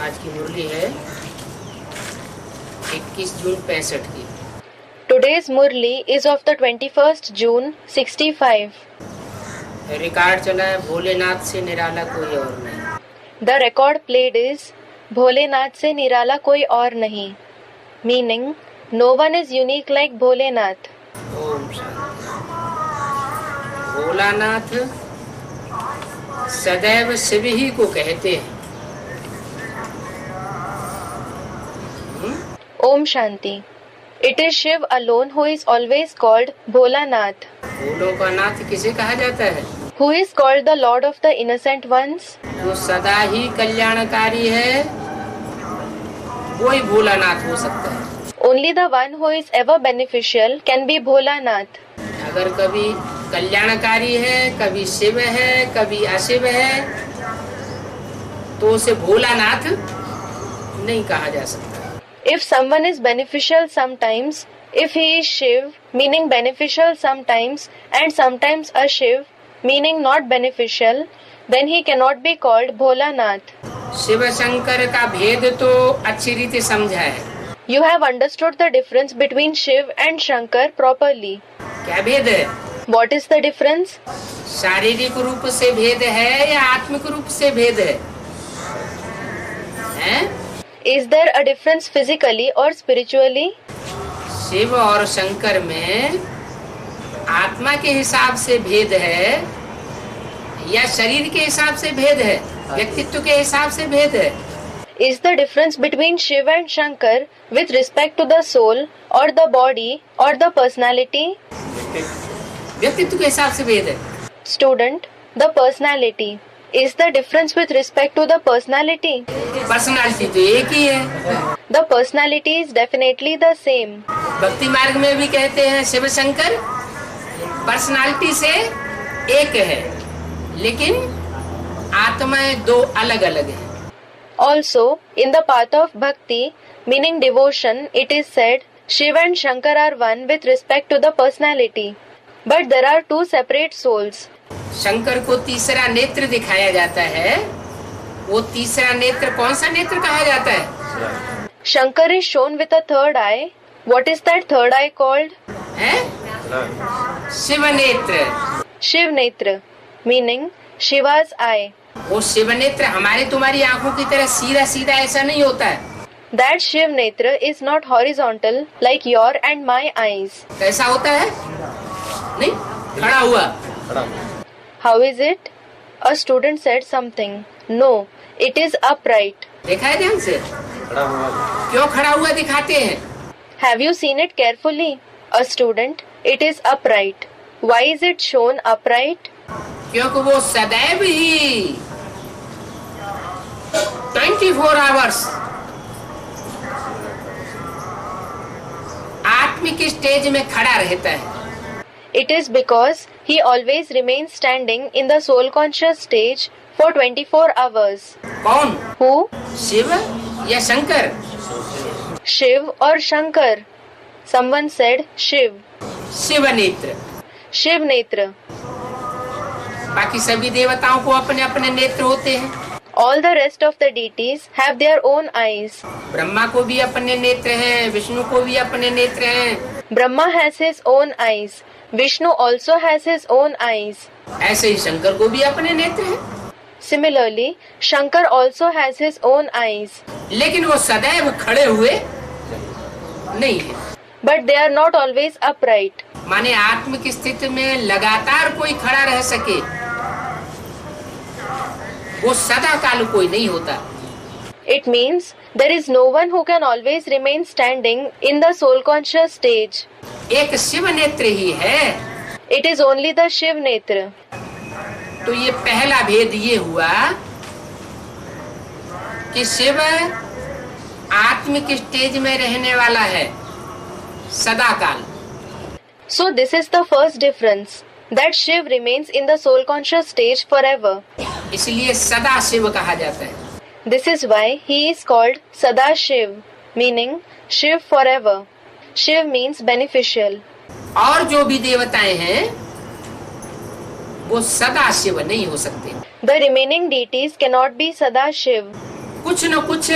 आज की मुरली है 21 जून 65 की। Today's Murli is of the 21st June 65. Record चला है भोलेनाथ से निराला कोई और नहीं। The record played is Bholenath से निराला कोई और नहीं. Meaning, no one is unique like Bholenath. Om Shanti. Bholanath सदैव शिव ही को कहते हैं। Om Shanti. It is Shiv alone who is always called Bholanath. भोलों का नाथ किसे कहा जाता है? Who is called the Lord of the innocent ones? जो सदा ही कल्याणकारी है वो ही भोलानाथ हो सकता है। Only the one who is ever beneficial can be Bholanath. अगर कभी कल्याणकारी है, कभी शिव है, कभी अशिव है, तो उसे भोलानाथ नहीं कहा जा सकता। If someone is beneficial sometimes, if he is Shiv, meaning beneficial sometimes, and sometimes a Shiv, meaning not beneficial, then he cannot be called Bholanath. Shiv Shankar का भेद तो अच्छी रीति समझा है। You have understood the difference between Shiv and Shankar properly. क्या भेद है? What is the difference? शारीरिक रूप से भेद है या आत्मिक रूप से भेद है? हैं? Is there a difference physically or spiritually? Shiv और शंकर में आत्मा के हिसाब से भेद है या शरीर के हिसाब से भेद है, व्यक्तित्व के हिसाब से भेद है? Is the difference between Shiv and Shankar with respect to the soul or the body or the personality? व्यक्तित्व के हिसाब से भेद है। Student, the personality. Is the difference with respect to the personality? Personality तो एक ही है। The personality is definitely the same. भक्ति मार्ग में भी कहते हैं शिव शंकर पर्सनालिटी से एक है, लेकिन आत्माएं दो अलग अलग हैं। Also, in the path of bhakti, meaning devotion, it is said Shiva and Shankar are one with respect to the personality. But there are two separate souls. Shankar को तीसरा नेत्र दिखाया जाता है। वो तीसरा नेत्र कौन सा नेत्र कहा जाता है? Shankar is shown with a third eye. What is that third eye called? है? शिव नेत्र। Shiv Netra, meaning Shiva's eye. वो शिव नेत्र हमारे तुम्हारी आंखों की तरह सीधा सीधा ऐसा नहीं होता है। That Shiv Netra is not horizontal like your and my eyes. कैसा होता है? नहीं, खड़ा हुआ। How is it? A student said something. No, it is upright. देखा है ध्यान से? क्यों खड़ा हुआ दिखाते हैं? Have you seen it carefully? A student, it is upright. Why is it shown upright? क्योंकि वो सदैव ही 24 आवर्स आत्मिक स्टेज में खड़ा रहता है। It is because he always remains standing in the soul conscious stage for 24 hours. कौन? Who? Shiv या Shankar? Shiv or Shankar? Someone said Shiv. Shiv नेत्र। Shiv Netra. बाकी सभी देवताओं को अपने अपने नेत्र होते हैं। All the rest of the deities have their own eyes. Brahma को भी अपने नेत्र हैं, विष्णु को भी अपने नेत्र हैं। Brahma has his own eyes. Vishnu also has his own eyes. ऐसे ही शंकर को भी अपने नेत्र हैं। Similarly, Shankar also has his own eyes. लेकिन वो सदैव खड़े हुए नहीं है। But they are not always upright. माने आत्मिक स्थिति में लगातार कोई खड़ा रह सके, वो सदा काल कोई नहीं होता। It means there is no one who can always remain standing in the soul conscious stage. एक शिव नेत्र ही है। It is only the Shiv Netra. तो ये पहला भेद ये हुआ कि शिव आत्मिक स्टेज में रहने वाला है सदा काल। So this is the first difference, that Shiv remains in the soul conscious stage forever. इसलिए सदा शिव कहा जाता है। This is why he is called Sada Shiv, meaning Shiv forever. Shiv means beneficial. और जो भी देवताएं हैं वो सदा शिव नहीं हो सकते। The remaining deities cannot be Sada Shiv. कुछ न कुछ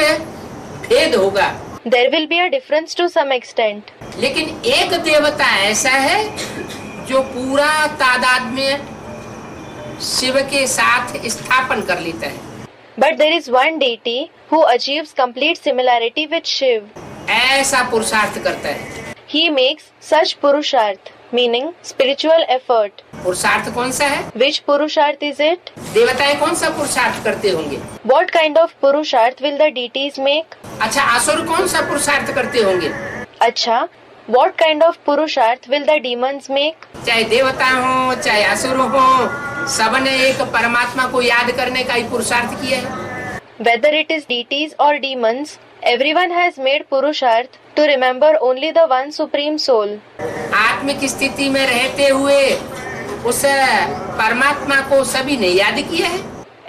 भेद होगा। There will be a difference to some extent. लेकिन एक देवता ऐसा है जो पूरा तादाद में शिव के साथ स्थापन कर लेता है। But there is one deity who achieves complete similarity with Shiv. ऐसा पुरुषार्थ करता है। He makes such purusharth, meaning spiritual effort. पुरुषार्थ कौन सा है? Which purusharth is it? देवताएं कौन सा पुरुषार्थ करते होंगे? What kind of purusharth will the deities make? अच्छा, असुर कौन सा पुरुषार्थ करते होंगे? अच्छा, what kind of purusharth will the demons make? चाहे देवता हो चाहे असुर हो, सबने एक परमात्मा को याद करने का ही पुरुषार्थ किया है। Whether it is deities or demons, everyone has made purusharth to remember only the one supreme soul. आत्मिक स्थिति में रहते हुए उस परमात्मा को सभी ने याद किया है।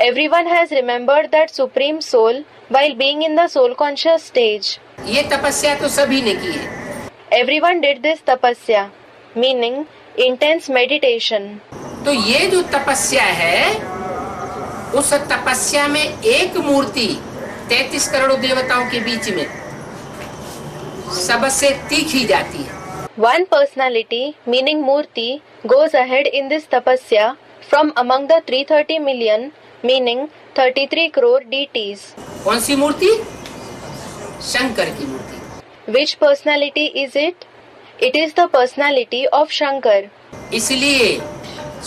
Everyone has remembered that supreme soul while being in the soul conscious stage. ये तपस्या तो सभी ने की है। Everyone did this tapasya, meaning intense meditation. तो ये जो तपस्या है, उस तपस्या में एक मूर्ति 33 करोड़ देवताओं के बीच में सबसे तीखी जाती है। One personality, meaning Murti, goes ahead in this tapasya from among the 330 million, meaning 33 crore deities. कौन सी मूर्ति? शंकर की मूर्ति। Which personality is it? It is the personality of Shankar. इसलिए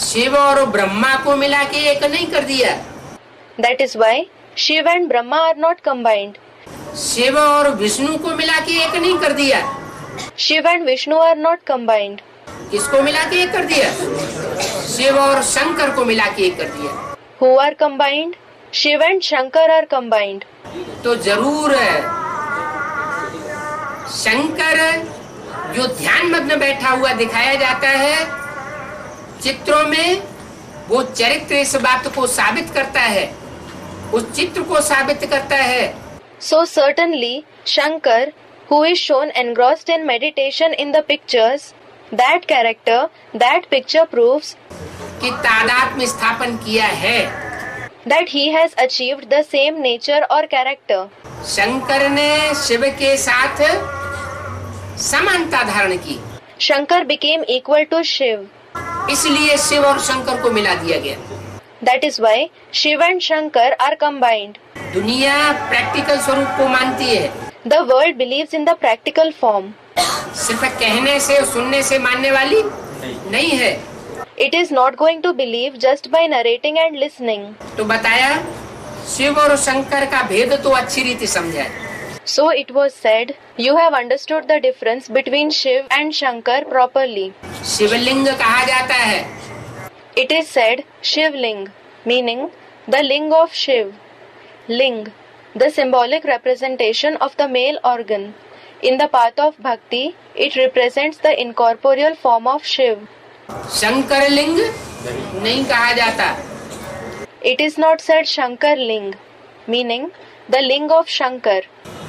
शिव और ब्रह्मा को मिला के एक नहीं कर दिया। That is why Shiva and Brahma are not combined. Shiv और विष्णु को मिला के एक नहीं कर दिया। Shiva and Vishnu are not combined. किसको मिला के एक कर दिया? शिव और शंकर को मिला के एक कर दिया। Who are combined? Shiva and Shankar are combined. तो जरूर शंकर जो ध्यान मग्न बैठा हुआ दिखाया जाता है चित्रों में, वो चरित्र इस बात को साबित करता है, उस चित्र को साबित करता है। So certainly Shankar, who is shown engrossed in meditation in the pictures, that character, that picture proves कि तादाद में स्थापन किया है। that he has achieved the same nature or character. Shankar ने शिव के साथ समानता धारण की, Shankar became equal to Shiv. इसलिए शिव और शंकर को मिला दिया गया। That is why Shiv and Shankar are combined. दुनिया प्रैक्टिकल स्वरूप को मानती है, The world believes in the practical form. सिर्फ कहने से सुनने से मानने वाली नहीं है। It is not going to believe just by narrating and listening. तो बताया शिव और शंकर का भेद तो अच्छी रीति समझा है। So it was said, you have understood the difference between Shiv and Shankar properly. शिवलिंग कहा जाता है। It is said Shivling, meaning the ling of Shiv. Ling, the symbolic representation of the male organ. In the path of bhakti, it represents the incorporeal form of Shiv. Shankar लिंग नहीं कहा जाता। It is not said Shankar Ling, meaning the ling of Shankar.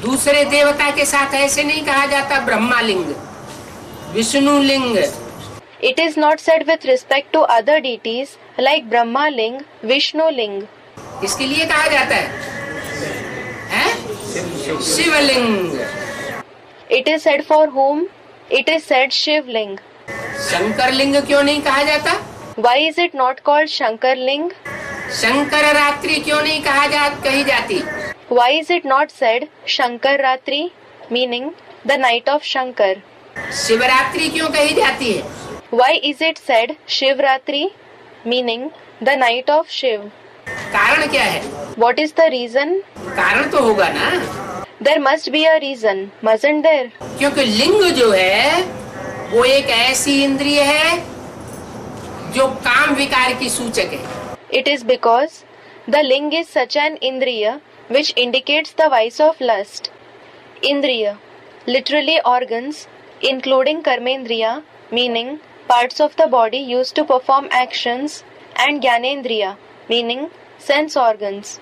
दूसरे देवता के साथ ऐसे नहीं कहा जाता ब्रह्मा लिंग, विष्णु लिंग। It is not said with respect to other deities like Brahma Ling, Vishnu Ling. इसके लिए कहा जाता है शिवलिंग। It is said for whom? It is said Shiv Ling. Shankar लिंग क्यों नहीं कहा जाता? Why is it not called Shankar Ling? Shankar रात्रि क्यों नहीं कही जाती? Why is it not said Shankar Ratri, meaning the night of Shankar? Shivratri क्यों कही जाती है? Why is it said Shivratri, meaning the night of Shiv? कारण क्या है? What is the reason? कारण तो होगा ना। There must be a reason, mustn't there? क्योंकि लिंग जो है वो एक ऐसी इंद्रिय है जो काम विकार की सूचक है। It is because the ling is such an indriya which indicates the vice of lust. Indriya, literally organs, including karmendriya, meaning parts of the body used to perform actions, and gyanendriya, meaning sense organs.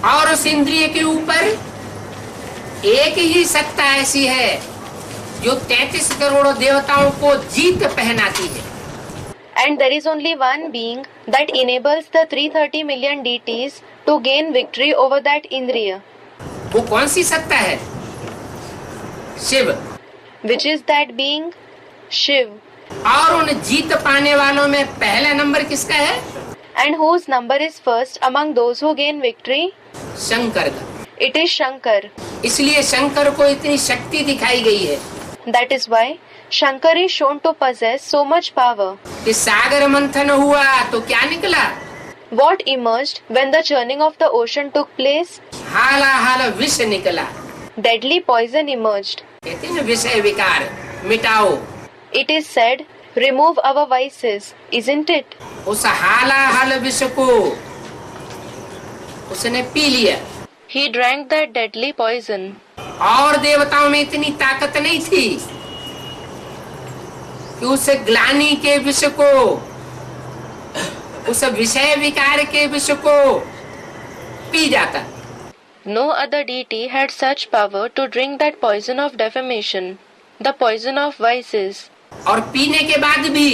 और उस इंद्रिय के ऊपर एक ही सत्ता ऐसी है जो 33 करोड़ देवताओं को जीत पहनाती है। And there is only one being that enables the 330 million deities to gain victory over that indriya, वो कौन सी सत्ता है? Shiv. Which is that being? Shiv. और उन जीत पाने वालों में पहला नंबर किसका है? And whose number is first among those who gain victory? Shankar का। It is Shankar. इसलिए शंकर को इतनी शक्ति दिखाई गई है That is why Shankar is shown to possess so much power. कि सागर मंथन हुआ तो क्या निकला? What emerged when the churning of the ocean took place? हालाहाल विष निकला। Deadly poison emerged. कहते हैं ना विषय विकार मिटाओ। It is said, remove our vices, isn't it? उस हालाहाल विष को उसने पी लिया। He drank that deadly poison. और देवताओं में इतनी ताकत नहीं थी कि उस ग्लानि के विष को, उस विषय विकार के विष को पी जाता। No other deity had such power to drink that poison of defamation, the poison of vices. और पीने के बाद भी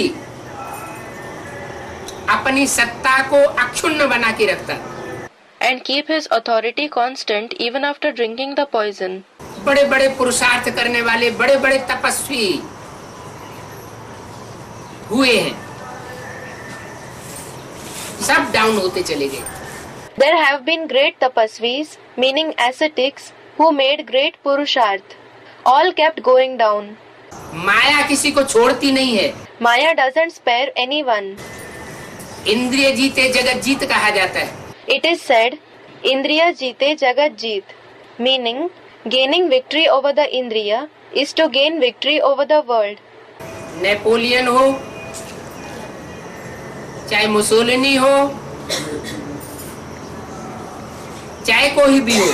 अपनी सत्ता को अक्षुण्ण बना के रखता। And keep his authority constant even after drinking the poison. बड़े बड़े पुरुषार्थ करने वाले बड़े बड़े तपस्वी हुए हैं, सब डाउन होते चले गए। There have been great tapasvis, meaning ascetics, who made great purusharth. All kept going down. माया किसी को छोड़ती नहीं है। Maya doesn't spare anyone. इंद्रिय जीते जगत जीत कहा जाता है। It is said, Indriya jite jagat jeet, meaning gaining victory over the Indriya is to gain victory over the world. Napoleon हो चाहे मुसोलिनी हो चाहे कोई भी हो,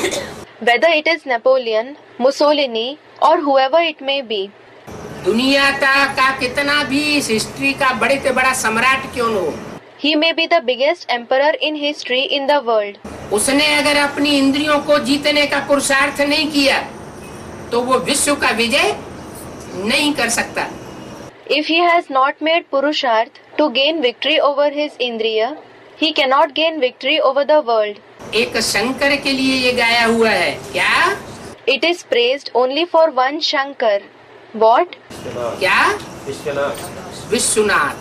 Whether it is Napoleon, Mussolini or whoever it may be, दुनिया का कितना भी इस हिस्ट्री का बड़े से बड़ा सम्राट क्यों न हो, he may be the biggest emperor in history in the world. उसने अगर अपनी इंद्रियों को जीतने का पुरुषार्थ नहीं किया तो वो विश्व का विजय नहीं कर सकता। If he has not made purusharth to gain victory over his Indriya, he cannot gain victory over the world. एक शंकर के लिए ये गाया हुआ है क्या? It is praised only for one Shankar. What? क्या? Vishwanath.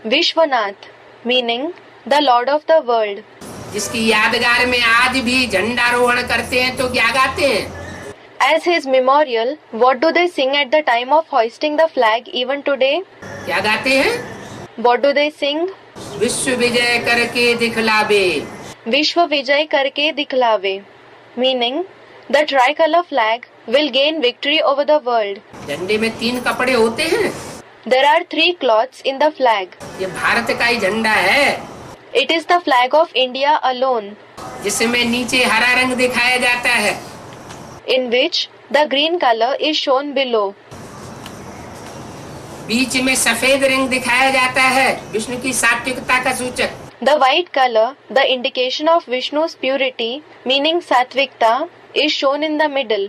Vishwanath, meaning the Lord of the world. जिसकी यादगार में आज भी झंडारोहण करते हैं तो क्या गाते हैं? As his memorial, what do they sing at the time of hoisting the flag even today? क्या गाते हैं? What do they sing? विश्व विजय करके दिखलावे। Vishwa Vijay karke dikhlave, meaning the tricolor flag will gain victory over the world. झंडे में 3 कपड़े होते हैं। There are 3 cloths in the flag. ये भारत का ही झंडा है It is the flag of India alone, जिसमें नीचे हरा रंग दिखाया जाता है, in which the green color is shown below. बीच में सफेद रंग दिखाया जाता है, विष्णु की सात्विकता का सूचक। The white color, the indication of Vishnu's purity, meaning Satvikta, is shown in the middle.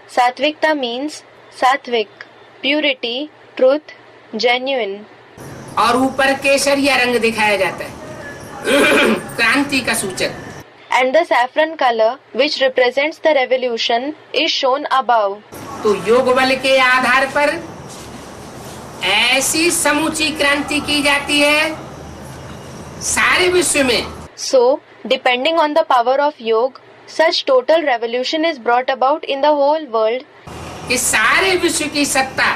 Satvikta means Satvik, purity, truth, genuine. और ऊपर केसरिया रंग दिखाया जाता है, क्रांति का सूचक। And the saffron color, which represents the revolution, is shown above. तो योग बल के आधार पर ऐसी समूची क्रांति की जाती है सारे विश्व में। So, depending on the power of yoga, such total revolution is brought about in the whole world कि सारे विश्व की सत्ता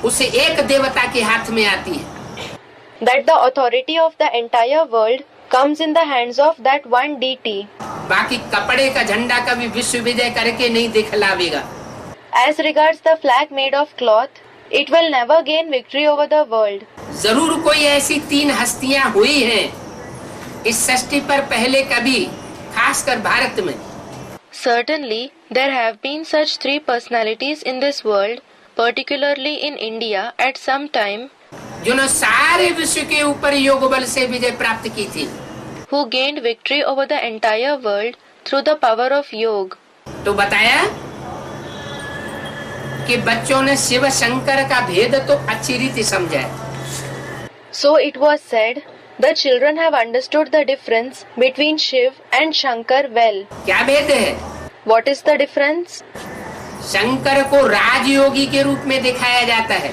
उसे एक देवता के हाथ में आती है, that the authority of the entire world comes in the hands of that one deity. बाकी कपड़े का झंडा कभी विश्व विजय करके नहीं दिखलावेगा। As regards the flag made of cloth, it will never gain victory over the world. जरूर कोई ऐसी 3 हस्तियां हुई हैं इस सृष्टि पर पहले कभी, खासकर भारत में। Certainly, there have been such 3 personalities in this world, particularly in India at some time, जिन्होंने सारे विश्व के ऊपर योग बल से विजय प्राप्त की थी, who gained victory over the entire world through the power of yoga. तो बताया कि बच्चों ने शिव शंकर का भेद तो अच्छी रीति समझा है। So it was said, The children have understood the difference between Shiv and Shankar well. क्या भेद है? What is the difference? Shankar को राजयोगी के रूप में दिखाया जाता है।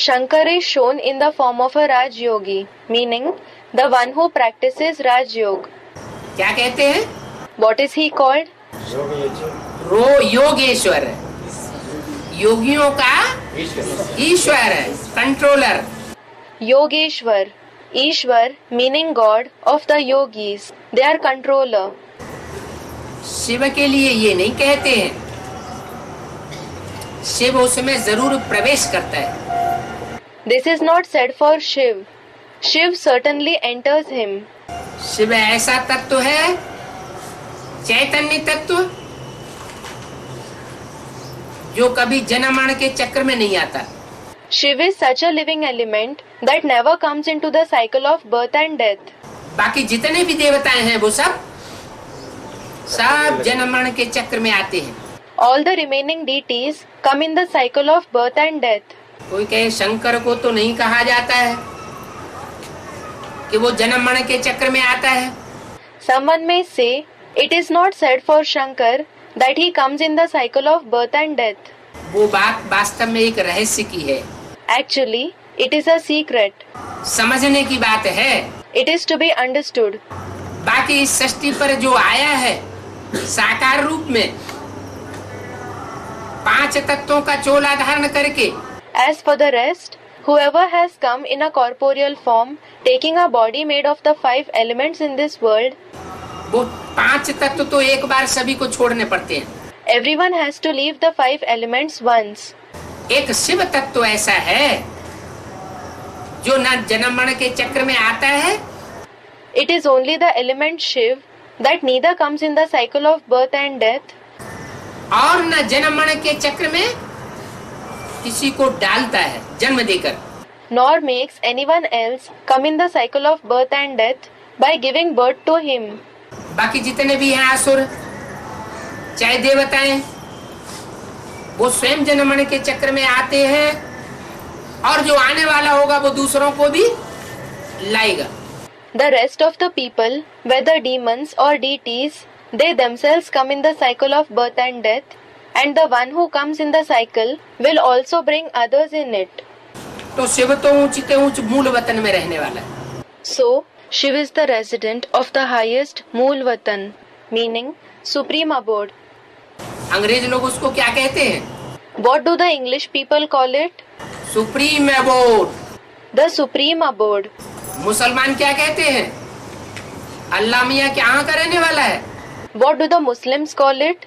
Shankar is shown in the form of a Raj Yogi, meaning the one who practices Raj Yoga. क्या कहते हैं? What is he called? Yogeshwar, योगियों का ईश्वर, controller. Yogeshwar, Ishwar meaning God of the yogis. They are controller. Shiv के लिए ये नहीं कहते हैं, शिव उसमें जरूर प्रवेश करता है। This is not said for Shiv. Shiv certainly enters him. Shiv ऐसा तत्व है, चैतन्य तत्व, जो कभी जन्म मरण के चक्र में नहीं आता। Shiv is such a living element that never comes into the cycle of birth and death. बाकी जितने भी देवताएं हैं वो सब जन्म मरण के चक्र में आते हैं। All the remaining deities come in the cycle of birth and death. कोई कहे शंकर को तो नहीं कहा जाता है कि वो जन्म मरण के चक्र में आता है। Someone may say it is not said for Shankar that he comes in the cycle of birth and death. वो बात वास्तव में एक रहस्य की है। Actually, it is a secret. समझने की बात है। It is to be understood. बाकी इस सृष्टि पर जो आया है साकार रूप में, 5 तत्वों का चोला धारण करके, As for the rest, whoever has come in a corporeal form, taking a body made of the 5 elements in this world, वो 5 तत्व तो एक बार सभी को छोड़ने पड़ते हैं। everyone has to leave the 5 elements once. एक शिव तत्व ऐसा है जो न जन्म मरण के चक्र में आता है, It is only the element Shiv that neither comes in the cycle of birth and death, और न जन्म मरण के चक्र में किसी को डालता है जन्म देकर, nor makes anyone else come in the cycle of birth and death by giving birth to him. बाकी जितने भी हैं असुर चाहे देवताएं, वो स्वयं जन्म मरण के चक्र में आते हैं, और जो आने वाला होगा वो दूसरों को भी लाएगा। The rest of the people, whether demons or deities, they themselves come in the cycle of birth and death, and the one who comes in the cycle will also bring others in it. तो शिव तो ऊंचे ऊंच मूल वतन में रहने वाला है। So, Shiv is the resident of the highest Mool Vatan, meaning supreme abode. अंग्रेज लोग उसको क्या कहते हैं? What do the English people call it? Supreme abode. The supreme abode. मुसलमान क्या कहते हैं? अल्लाह मियाँ कहाँ का रहने वाला है? What do the Muslims call it?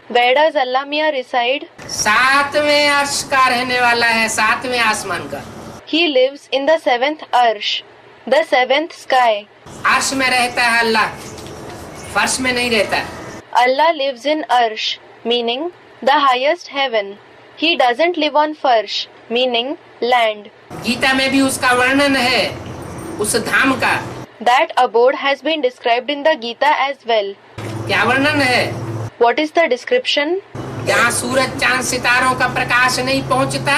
Where does Allah Mia reside? 7वें अर्श का रहने वाला है, 7वें आसमान का। He lives in the 7th arsh, the 7th sky. अर्श में रहता है अल्लाह, फर्श में नहीं रहता। Allah lives in arsh, meaning the highest heaven. He doesn't live on farsh, meaning land. Gita में भी उसका वर्णन है, उस धाम का। That abode has been described in the Gita as well. क्या वर्णन है? What is the description? जहाँ सूरज चांद सितारों का प्रकाश नहीं पहुँचता,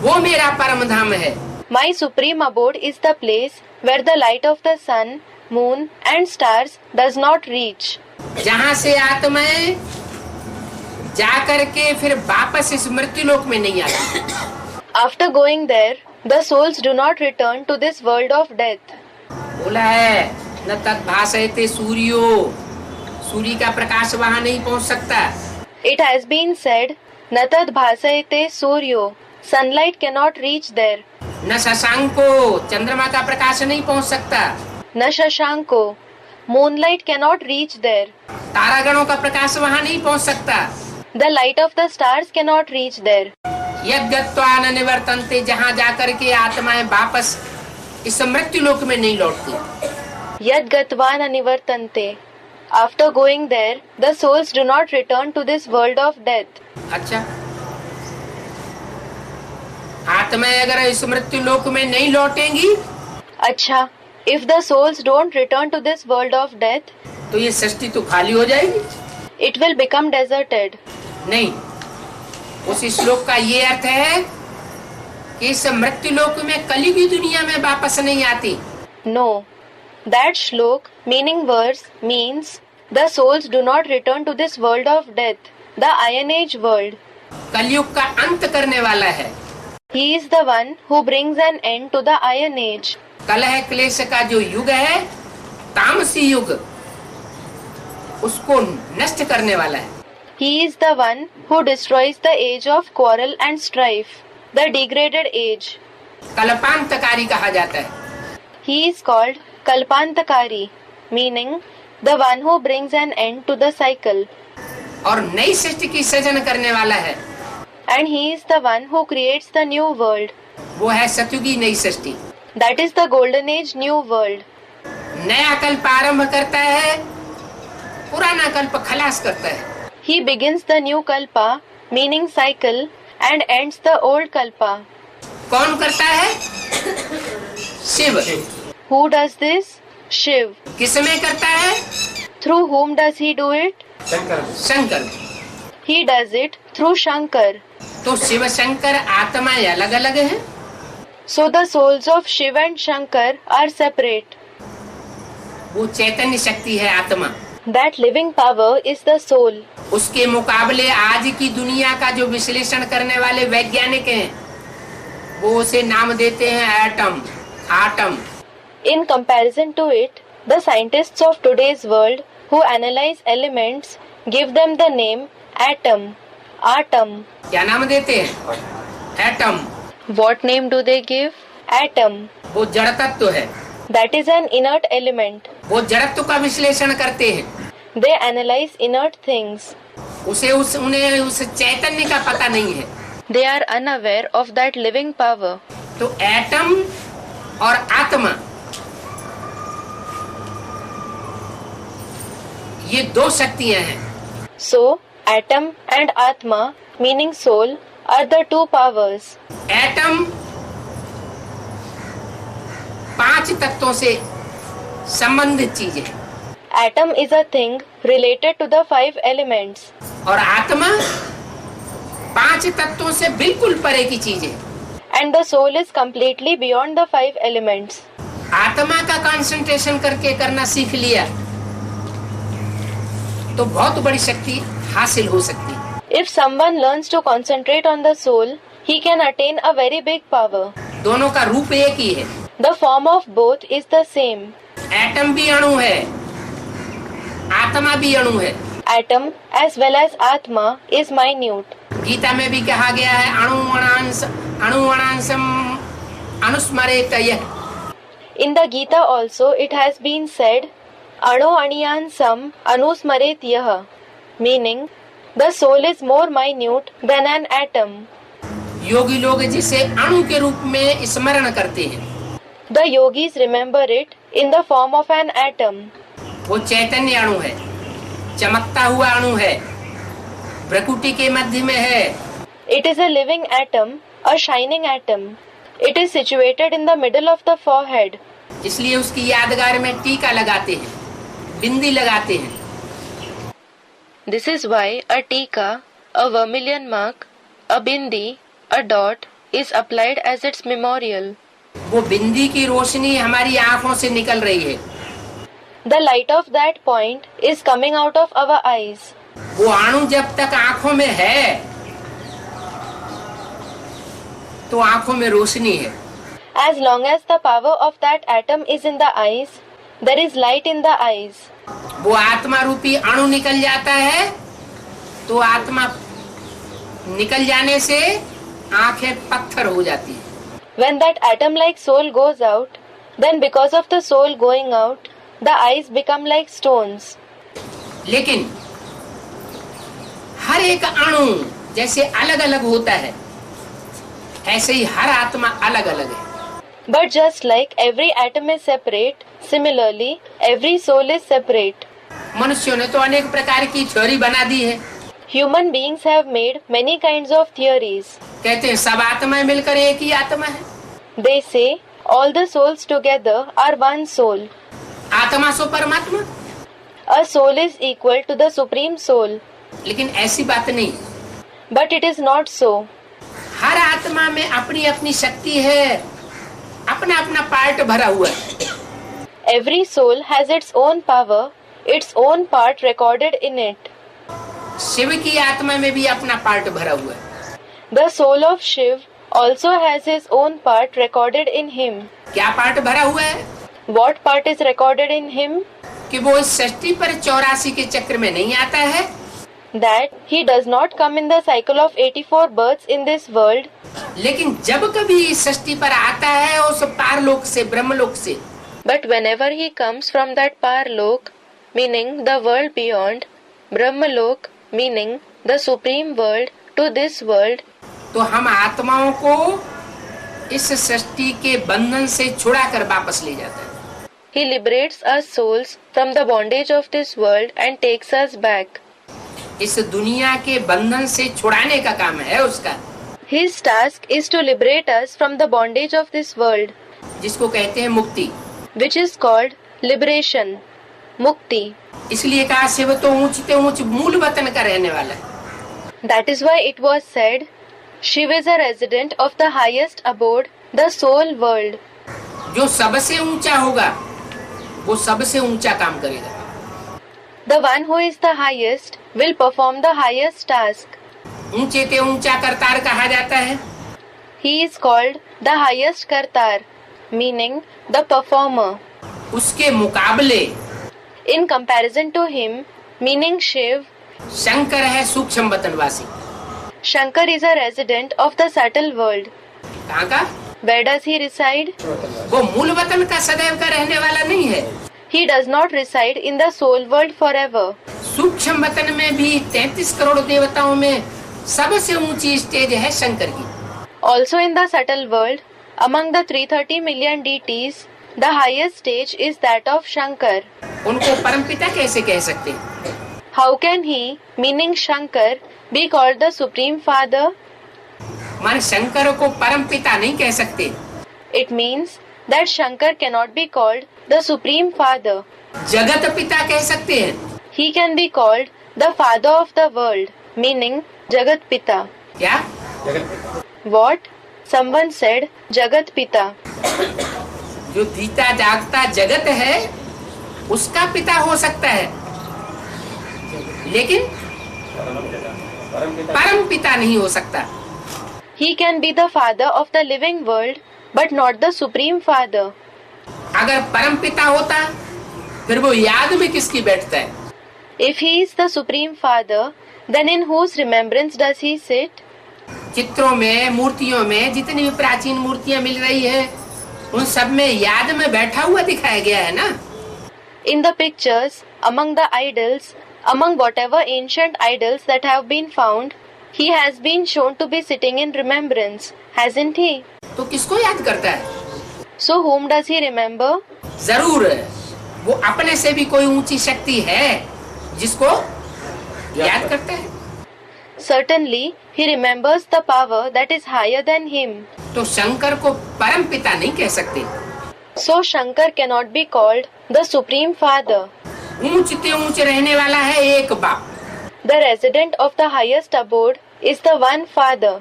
वो मेरा परम धाम है। My supreme abode is the place where the light of the sun, moon and stars does not reach. जहाँ से आत्माएं जा करके फिर वापस इस मृत्यु लोक में नहीं आती। After going there, the souls do not return to this world of death. बोला है न तद्भासयते सूर्यो, सूर्य का प्रकाश वहाँ नहीं पहुँच सकता। It has been said, न तद् भासयते सूर्यो, sunlight cannot reach there. न शशांको, चंद्रमा का प्रकाश नहीं पहुँच सकता। न शशांको, moonlight cannot reach there. तारागणों का प्रकाश वहाँ नहीं पहुँच सकता। The light of the stars cannot reach there. यद्गत्वा न निवर्तन्ते, जहाँ जाकर के आत्माएं वापस इस मृत्यु लोक में नहीं लौटती। Yad gatva na nivartante. After going there, the souls do not return to this world of death. अच्छा, आत्माएं अगर इस मृत्यु लोक में नहीं लौटेंगी, अच्छा, if the souls don't return to this world of death, तो ये सृष्टि तो खाली हो जाएगी। it will become deserted. नहीं, उस श्लोक का ये अर्थ है कि इस मृत्यु लोक में कलयुगी दुनिया में वापस नहीं आती। No. That shlok, meaning verse, means the souls do not return to this world of death, the Iron Age world. कलयुग का अंत करने वाला है। He is the one who brings an end to the Iron Age. कलह क्लेश का जो युग है, तामसी युग, उसको नष्ट करने वाला है। He is the one who destroys the age of quarrel and strife, the degraded age. कल्पांतकारी कहा जाता है। He is called Kalpantakari, meaning the one who brings an end to the cycle. और नई सृष्टि की सृजन करने वाला है। And he is the one who creates the new world. वो है सतयुगी नई सृष्टि। That is the golden age new world. नया कल्प आरंभ करता है, पुराना कल्प खलास करता है। He begins the new kalpa, meaning cycle, and ends the old kalpa. कौन करता है? Shiv. Who does this? Shiv. किसमें करता है? Through whom does he do it? Shankar. He does it through Shankar. तो शिव शंकर आत्माएं अलग अलग हैं। So the souls of Shiv and Shankar are separate. वो चैतन्य शक्ति है आत्मा। That living power is the soul. उसके मुकाबले आज की दुनिया का जो विश्लेषण करने वाले वैज्ञानिक हैं, वो उसे नाम देते हैं एटम, आटम। In comparison to it, the scientists of today's world who analyze elements give them the name atom, atom. क्या नाम देते हैं? Atom. What name do they give? Atom. वो जड़ तत्व है। That is an inert element. वो जड़त्व का विश्लेषण करते हैं। They analyze inert things. उन्हें उस चैतन्य का पता नहीं है। They are unaware of that living power. तो एटम और आत्मा, ये दो शक्तियां हैं। So, atom and atma, meaning soul, are the two powers. Atom 5 तत्वों से संबंधित चीज है। Atom is a thing related to the 5 elements. और आत्मा 5 तत्वों से बिल्कुल परे की चीज है। And the soul is completely beyond the 5 elements. आत्मा का कंसंट्रेशन करके करना सीख लिया तो बहुत बड़ी शक्ति हासिल हो सकती है। If someone learns to concentrate on the soul, he can attain a very big power. दोनों का रूप एक ही है। The form of both is the same. Atom भी अणु है, आत्मा भी अणु है। Atom as well as atma is minute. Gita में भी कहा गया है अणु अणांशम अनुस्मरेत यः। In the Gita also it has been said, Ano Aniyansam Anusmaret Yah, meaning the soul is more minute than an atom. योगी लोग जिसे अणु के रूप में स्मरण करते हैं, The yogis remember it in the form of an atom. वो चैतन्य अणु है, चमकता हुआ अणु है, प्रकृति के मध्य में है। It is a living atom, a shining atom. It is situated in the middle of the forehead. इसलिए उसकी यादगार में टीका लगाते हैं, बिंदी लगाते हैं। This is why a tika, a vermilion mark, a bindi, a dot is applied as its memorial. वो बिंदी की रोशनी हमारी आंखों से निकल रही है। The light of that point is coming out of our eyes. वो अणु जब तक आंखों में है तो आंखों में रोशनी है। As long as the power of that atom is in the eyes, there is light in the eyes. वो आत्मा रूपी अणु निकल जाता है तो आत्मा निकल जाने से आंखें पत्थर हो जाती है। When that atom-like soul goes out, then because of the soul going out, the eyes become like stones. लेकिन हर एक अणु जैसे अलग अलग होता है, ऐसे ही हर आत्मा अलग अलग है। But just like every atom is separate, similarly every soul is separate. मनुष्यों ने तो अनेक प्रकार की थ्योरी बना दी है। Human beings have made many kinds of theories. कहते हैं सब आत्माएं मिलकर एक ही आत्मा है। They say all the souls together are one soul. आत्मा सो परमात्मा। A soul is equal to the supreme soul. लेकिन ऐसी बात नहीं। But it is not so. हर आत्मा आत्मा में अपनी अपनी शक्ति है, अपना अपना पार्ट भरा हुआ है। Every soul has its own power, its own part recorded in it. Shiv की आत्मा में भी अपना पार्ट भरा हुआ है। The soul of Shiv also has his own part recorded in him. क्या पार्ट भरा हुआ है? What part is recorded in him? कि वो इस सृष्टि पर 84 के चक्र में नहीं आता है, That he does not come in the cycle of 84 births in this world, लेकिन जब कभी इस सृष्टि पर आता है उस पारलोक से, ब्रह्मलोक से, but whenever he comes from that Parlok, meaning the world beyond, Brahmalok, meaning the supreme world, to this world, तो हम आत्माओं को इस सृष्टि के बंधन से छुड़ा कर वापस ले जाता है। he liberates us souls from the bondage of this world and takes us back. इस दुनिया के बंधन से छुड़ाने का काम है उसका, His task is to liberate us from the bondage of this world, जिसको कहते हैं मुक्ति। which is called liberation, mukti. इसलिए कहा शिव तो ऊंचते ऊंच मूल वतन का रहने वाला है। That is why it was said, Shiv is a resident of the highest abode, the soul world. जो सबसे ऊंचा होगा वो सबसे ऊंचा काम करेगा। The one who is the highest will perform the highest task. ऊंचे ते ऊंचा करतार कहा जाता है। He is called the highest kartar, meaning the performer. उसके मुकाबले In comparison to him, meaning Shiv, Shankar है सूक्ष्म वतनवासी। Shankar is a resident of the subtle world. कहाँ का? Where does he reside? वो मूल वतन का सदैव का रहने वाला नहीं है। He does not reside in the soul world forever. सूक्ष्म वतन में भी 33 करोड़ देवताओं में सबसे ऊंची स्टेज है शंकर की। Also in the subtle world, among the 330 million deities, the highest stage is that of Shankar. उनको परमपिता कैसे कह सकते हैं? How can he, meaning Shankar, be called the Supreme Father? मान शंकर को परमपिता नहीं कह सकते। It means that Shankar cannot be called the Supreme Father. जगत पिता कह सकते हैं। He can be called the Father of the world, meaning Jagat Pita. क्या? What? Someone said Jagat Pita. जो जीता जागता जगत है उसका पिता हो सकता है, लेकिन परम पिता नहीं हो सकता। He can be the Father of the living world, but not the Supreme Father. अगर परम पिता होता फिर वो याद में किसकी बैठता है? If he is the Supreme Father, then in whose remembrance does he sit? चित्रों में, मूर्तियों में जितनी भी प्राचीन मूर्तियां मिल रही है उन सब में याद में बैठा हुआ दिखाया गया है ना। In the pictures, among the idols, among whatever ancient idols that have been found, he has been shown to be sitting in remembrance, hasn't he? तो किसको याद करता है? So whom does he remember? जरूर वो अपने से भी कोई ऊंची शक्ति है जिसको याद करता है। Certainly, he remembers the power that is higher than him. तो शंकर को परम पिता नहीं कह सकते। So Shankar cannot be called the Supreme Father. ऊंचते ऊंच रहने वाला है एक बाप। The resident of the highest abode is the one Father.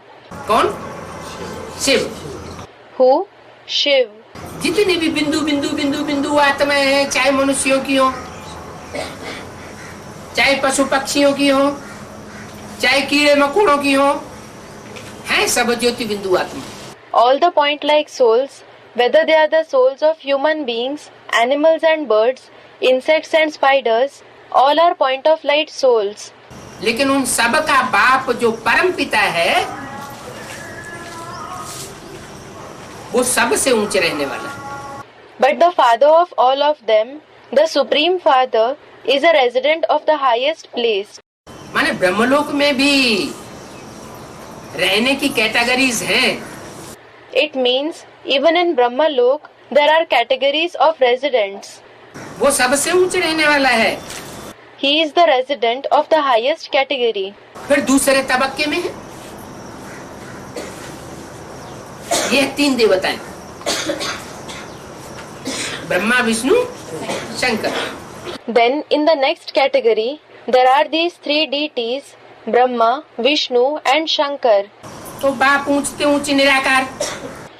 कौन? शिव। Who? Shiv. जितनी भी बिंदु बिंदु बिंदु बिंदु आत्माएं हैं, चाहे मनुष्यों की हो, चाहे पशु पक्षियों की हो, चाहे कीड़े मकोड़ों की हो, हैं सब ज्योति बिंदु आत्मा। All the point-like souls, whether they are the souls of human beings, animals and birds, insects and spiders, all are point-of-light souls. लेकिन उन सब का बाप जो परम पिता है वो सबसे ऊंचे रहने वाला है। But the father of all of them, the Supreme Father, is a resident of the highest place. माने ब्रह्मलोक में भी रहने की कैटेगरीज हैं। It means even in Brahma Lok there are categories of residents. वो सबसे ऊंचे रहने वाला है। He is the resident of the highest category. फिर दूसरे तबक्के में है ये 3 देवताएं, Brahma Vishnu Shankar. Then in the next category there are these 3 deities, Brahma, Vishnu and Shankar. तो बाप ऊंचते ऊंचे निराकार,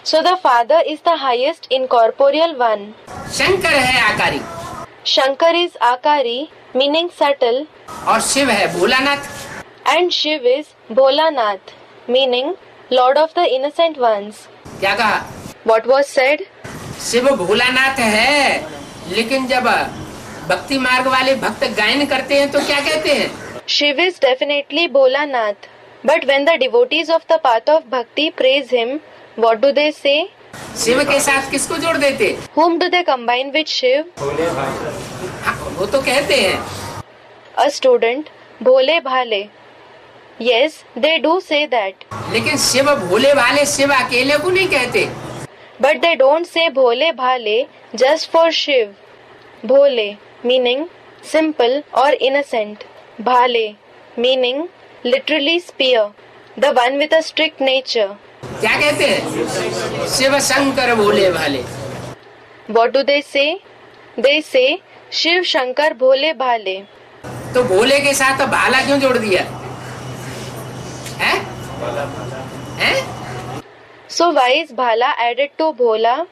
So the Father is the highest incorporeal one. Shankar है आकारी, Shankar is Akari, meaning subtle, और शिव है Bholanath, and Shiv is Bholanath, meaning Lord of the innocent ones. क्या कहा? What was said? Shiv Bholanath है, लेकिन जब भक्ति मार्ग वाले भक्त गायन करते हैं तो क्या कहते हैं? Shiv is definitely Bholanath, but when the devotees of the path of bhakti praise him, what do they say? Shiv के साथ किसको जोड़ देते? Whom do they combine with Shiv? हाँ, वो तो कहते हैं। A student, Bhole Bhale. Yes, they do say that. लेकिन शिव भोले भाले शिव अकेले को नहीं कहते। But they don't say Bhole Bhale just for Shiv. Bhole meaning simple or innocent. Bhale meaning literally spear, the one with a strict nature. क्या कहते हैं? शिव शंकर भोले भाले। What do they say? They say Shiv Shankar Bhole Bhale. तो भोले के साथ भाला क्यों जोड़ दिया है? हैं? So why is Bhala added to Bhola?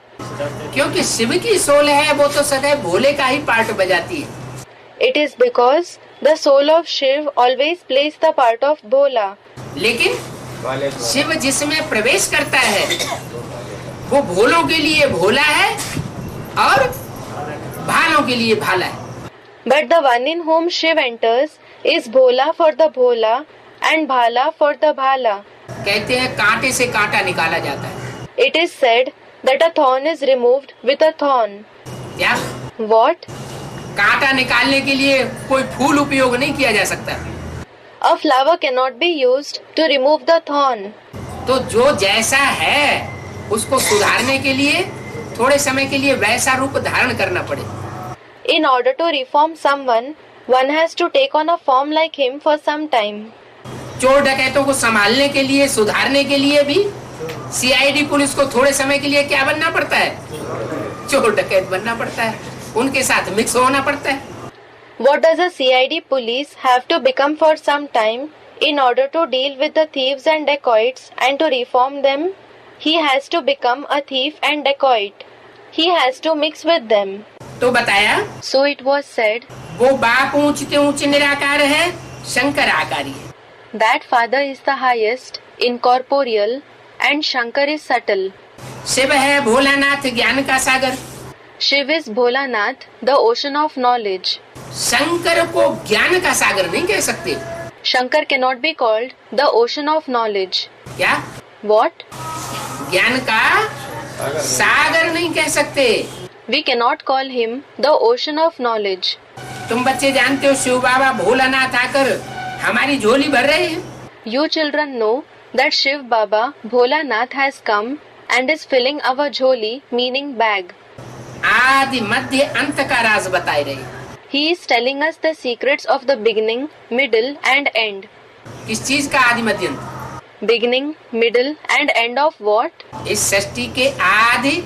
क्योंकि शिव की सोल है, वो तो सदैव भोले का ही पार्ट बजाती है। It is because the soul of Shiv always plays the part of Bhola. लेकिन शिव जिसमें प्रवेश करता है वो भोलों के लिए भोला है और भालों के लिए भाला है। But the one in whom Shiv enters is Bhola for the Bhola and Bhala for the Bhala. कहते हैं कांटे से कांटा निकाला जाता है। It is said that a thorn is removed with a thorn. क्या? What? कांटा निकालने के लिए कोई फूल उपयोग नहीं किया जा सकता। A flower cannot be used to remove the thorn. तो जो जैसा है उसको सुधारने के लिए थोड़े समय के लिए वैसा रूप धारण करना पड़े। In order to reform someone, one has to take on a form like him for some time. चोर डकैतों को संभालने के लिए सुधारने के लिए भी सीआईडी पुलिस को थोड़े समय के लिए क्या बनना पड़ता है? चोर डकैत बनना पड़ता है, उनके साथ मिक्स होना पड़ता है। What does a CID police have to become for some time in order to deal with the thieves and dacoits and to reform them? He has to become a thief and dacoit. He has to mix with them. तो बताया So it was said वो बाप ऊंचते ऊंचे निराकार है, शंकर आकारी है। that Father is the highest, incorporeal, and Shankar is subtle. Shiv है भोलानाथ ज्ञान का सागर, Shiv is Bholanath, the ocean of knowledge. Shankar को ज्ञान का सागर नहीं कह सकते। Shankar cannot be called the ocean of knowledge. क्या? What? ज्ञान का सागर नहीं कह सकते। We cannot call him the ocean of knowledge. तुम बच्चे जानते हो शिव बाबा भोलानाथ आकर हमारी झोली भर रहे हैं। You children know that Shiv Baba Bholanath has come and is filling our jholi, meaning bag. आदि मध्य अंत का राज बताए रहे। He is telling us the secrets of the beginning, middle and end. किस चीज का आदि मध्य अंत? Beginning, middle and end of what? इस सृष्टि के आदि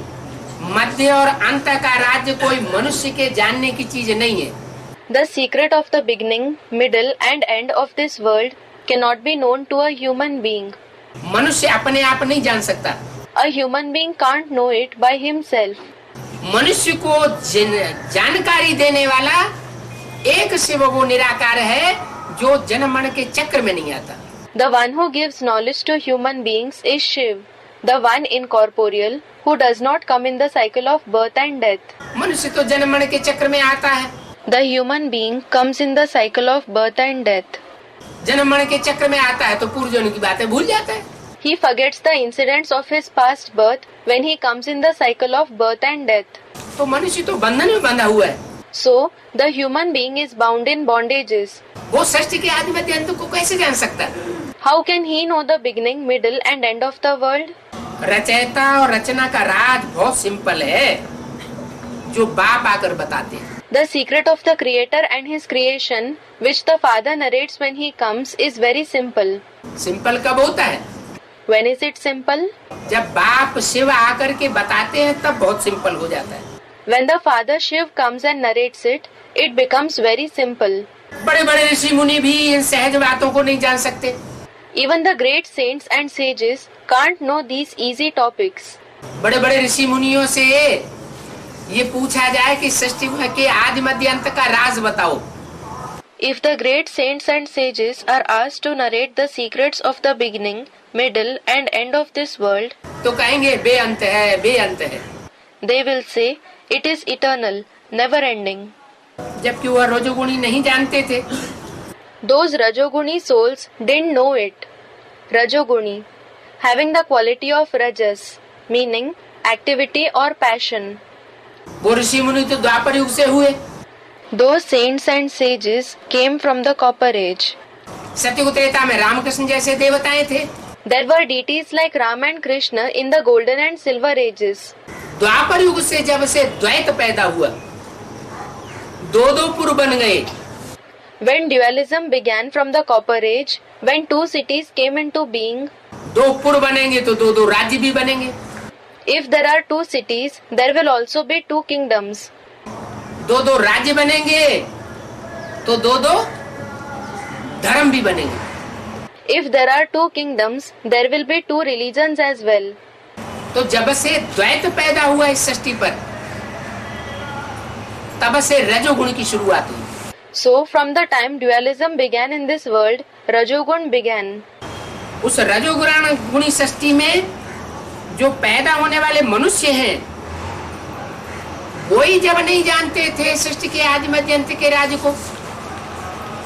मध्य और अंत का राज्य कोई मनुष्य के जानने की चीज नहीं है। The secret of the beginning, middle and end of this world cannot be known to a human being. मनुष्य अपने आप नहीं जान सकता। A human being can't know it by himself. मनुष्य को जानकारी देने वाला एक शिव वो निराकार है जो जन्म मरण के चक्र में नहीं आता। The one who gives knowledge to human beings is Shiv, the one incorporeal who does not come in the cycle of birth and death. मनुष्य तो जन्म मरण के चक्र में आता है। The human being comes in the cycle of birth and death. जन्म मरण के चक्र में आता है तो पूर्व जन्म की बातें भूल जाता है। He forgets the incidents of his past birth when he comes in the cycle of birth and death. तो मनुष्य तो बंधन में बंधा हुआ है। So, the human being is bound in bondages. वो सृष्टि के आदि मध्य अंत को कैसे जान सकता है? How can he know the beginning, middle and end of the world? रचयिता और रचना का राज बहुत सिंपल है, जो बाप आकर बताते हैं। The secret of the creator and his creation, which the father narrates when he comes, is very simple. Simple कब होता है? When is it simple? जब बाप शिव आकर के बताते हैं तब बहुत सिंपल हो जाता है। When the father Shiv comes and narrates it, it becomes very simple. बड़े बड़े ऋषि मुनि भी इन सहज बातों को नहीं जान सकते। Even the great saints and sages can't know these easy topics. बड़े बड़े ऋषि मुनियों से ये पूछा जाए कि सृष्टि के आदि मध्य अंत का राज बताओ. If the great saints and sages are asked to narrate the secrets of the beginning, middle and end of this world, तो कहेंगे बेअंत है, बेअंत है. they will say it is eternal, never ending. जबकि वह रजोगुणी नहीं जानते थे. Those Rajoguni souls didn't know it. Rajoguni, having the quality of Rajas, meaning activity or passion. वो ऋषि मुनि तो द्वापर युग से हुए. Those saints and sages came from the Copper Age. सत्ययुग Treta में रामकृष्ण जैसे देवताएं थे. There were deities like Ram and Krishna in the Golden and Silver Ages. द्वापर युग से जब से द्वैत पैदा हुआ, दो दो पुर बन गए. When dualism began from the Copper Age, when two cities came into being, दो पुर बनेंगे तो दो दो राज्य भी बनेंगे. if there are two cities, there will also be two kingdoms. दो दो राज्य बनेंगे तो दो दो धर्म भी बनेंगे. If there are two kingdoms, there will be two religions as well. तो जब से द्वैत पैदा हुआ इस सृष्टि पर, तब से रजोगुण की शुरुआत हुई. So, from the time dualism began in this world, Rajogun began. उस रजोगुण गुणी सृष्टि में जो पैदा होने वाले मनुष्य हैं, वही जब नहीं जानते थे सृष्टि के आदि मध्य अंत के राज को,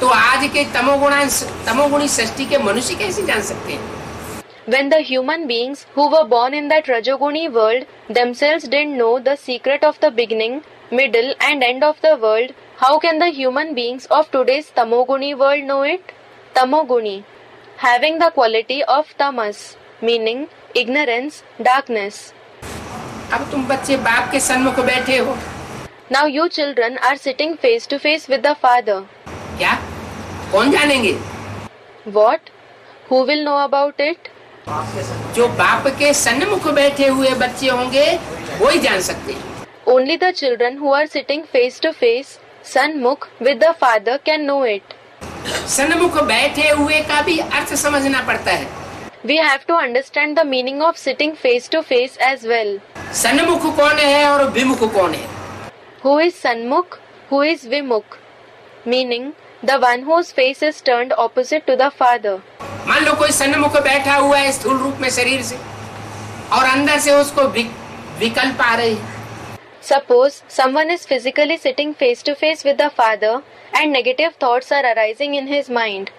तो आज के तमोगुणी सृष्टि के मनुष्य कैसे जान सकते हैं? When the human beings who were born in that Rajoguni world themselves didn't know the secret of the beginning, middle and end of the world, how can the human beings of today's Tamoguni world know it? Tamoguni, having the quality of tamas, meaning ignorance, darkness. अब तुम बच्चे बाप के सन्मुख बैठे हो. Now you children are sitting face to face with the father. क्या? कौन जानेंगे? What? Who will know about it? जो बाप के सन्मुख बैठे हुए बच्चे होंगे, वो ही जान सकते हैं. Only the children who are sitting face to face, Sanmukh, with the father can know it. सन्मुख बैठे हुए का भी अर्थ समझना पड़ता है. We have to understand the meaning of sitting face to face as well. सन्मुख कौन है और विमुख कौन है? Who is Sanmukh? Who is Vimukh? Meaning, the one whose face is turned opposite to the father. मान लो कोई सन्मुख बैठा हुआ है स्थूल रूप में शरीर से, और अंदर से उसको विकल्प आ रहे हैं. Suppose someone is physically sitting face to face with the father and negative thoughts are arising in his mind.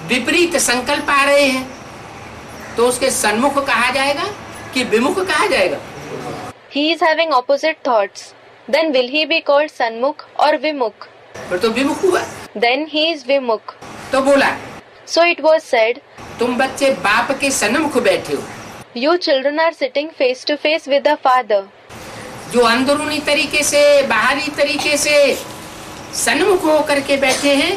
विपरीत संकल्प आ रहे हैं, तो उसके सन्मुख कहा जाएगा कि विमुख कहा जाएगा? He is having opposite thoughts. Then will he be called Sanmukh or Vimukh? फिर तो विमुख हुआ. Then he is Vimukh. तो बोला, So it was said, तुम बच्चे बाप के सन्मुख बैठे हो. you children are sitting face to face with the father. जो अंदरूनी तरीके से, बाहरी तरीके से सन्मुख होकर के बैठे हैं,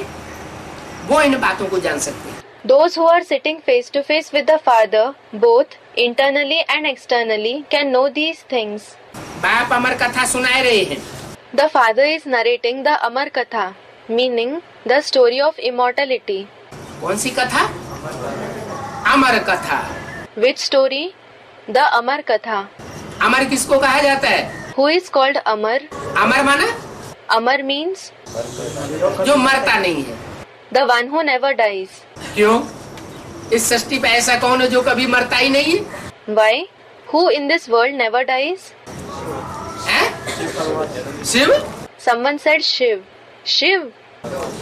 वो इन बातों को जान सकते हैं. Those who are sitting face to face with the father, both internally and externally, can know these things. बाप अमर कथा सुनाए रहे हैं. The father is narrating the Amar Katha, meaning the story of immortality. कौन सी कथा? अमर कथा. Which story? The Amar Katha. अमर किसको कहा जाता है? Who is called Amar? अमर माना Amar means जो मरता नहीं है. the one who never dies. क्यों? इस सृष्टि पे ऐसा कौन है जो कभी मरता ही नहीं है? Why? Who in this world never dies? हैं? Shiv? Someone said Shiv. Shiv?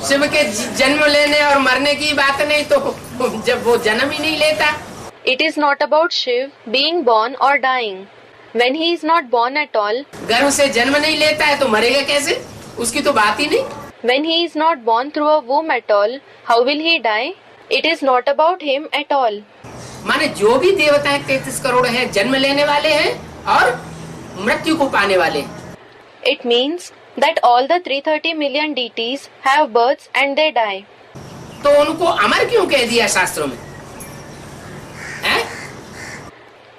Shiv के जन्म लेने और मरने की बात नहीं, तो जब वो जन्म ही नहीं लेता. It is not about Shiv being born or dying. When he is not born at all, गर्भ से जन्म नहीं लेता है तो मरेगा कैसे? उसकी तो बात ही नहीं. when he is not born through a womb at all, how will he die? It is not about him at all. माने जो भी देवता 33 करोड़ हैं, जन्म लेने वाले हैं और मृत्यु को पाने वाले हैं. It means that all the 330 million deities have births and they die. तो उनको अमर क्यों कह दिया शास्त्रों में? हैं?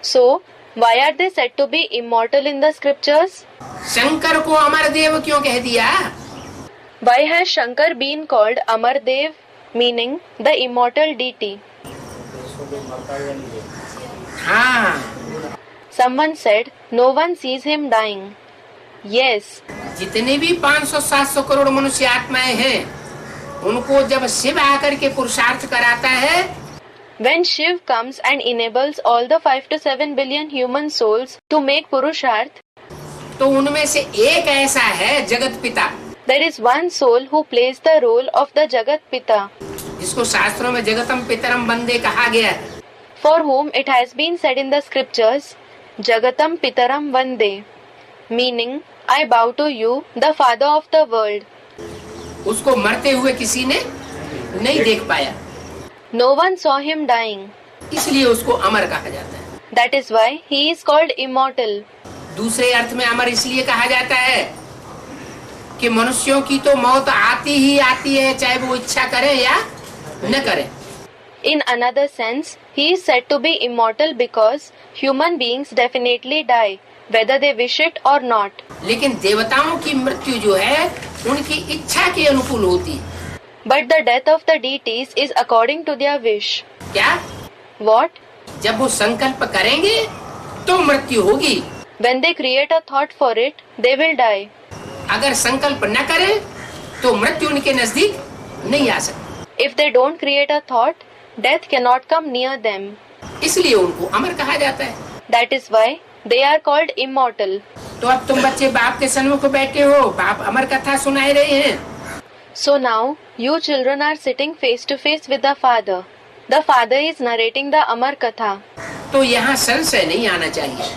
So, why are they said to be immortal in the scriptures? Shankar को अमर देव क्यों कह दिया? Why has Shankar been called Amar Dev, meaning the immortal deity? हाँ, Someone said, no one sees him dying. Yes, जितने भी 500-700 करोड़ मनुष्य आत्माएं हैं, उनको जब शिव आकर के पुरुषार्थ कराता है, when Shiv comes and enables all the 5 to 7 billion human souls to make Purusharth, तो उनमें से एक ऐसा है जगत पिता, there is one soul who plays the role of the Jagat Pita, जिसको शास्त्रों में जगतम पितरम वंदे कहा गया है। for whom it has been said in the scriptures, Jagatam Pitaram Vande, meaning, I bow to you, the Father of the world. उसको मरते हुए किसी ने नहीं देख पाया, No one saw him dying. इसलिए उसको अमर कहा जाता है। That is why he is called immortal. दूसरे अर्थ में अमर इसलिए कहा जाता है कि मनुष्यों की तो मौत आती ही आती है, चाहे वो इच्छा करे या न करे। In another sense, he is said to be immortal because human beings definitely die, whether they wish it or not. लेकिन देवताओं की मृत्यु जो है उनकी इच्छा के अनुकूल होती है। But the death of the deities is according to their wish. क्या? What? जब वो संकल्प करेंगे तो मृत्यु होगी, When they create a thought for it, they will die. अगर संकल्प न करें तो मृत्यु उनके नजदीक नहीं आ सकती। If they don't create a thought, death cannot come near them. इसलिए उनको अमर कहा जाता है। That is why they are called immortal. तो अब तुम बच्चे बाप के सन्मुख बैठे हो, बाप अमर कथा सुनाए रहे हैं। So now, you children are sitting face to face with the father. The father is narrating the Amar Katha. तो यहाँ संशय नहीं आना चाहिए।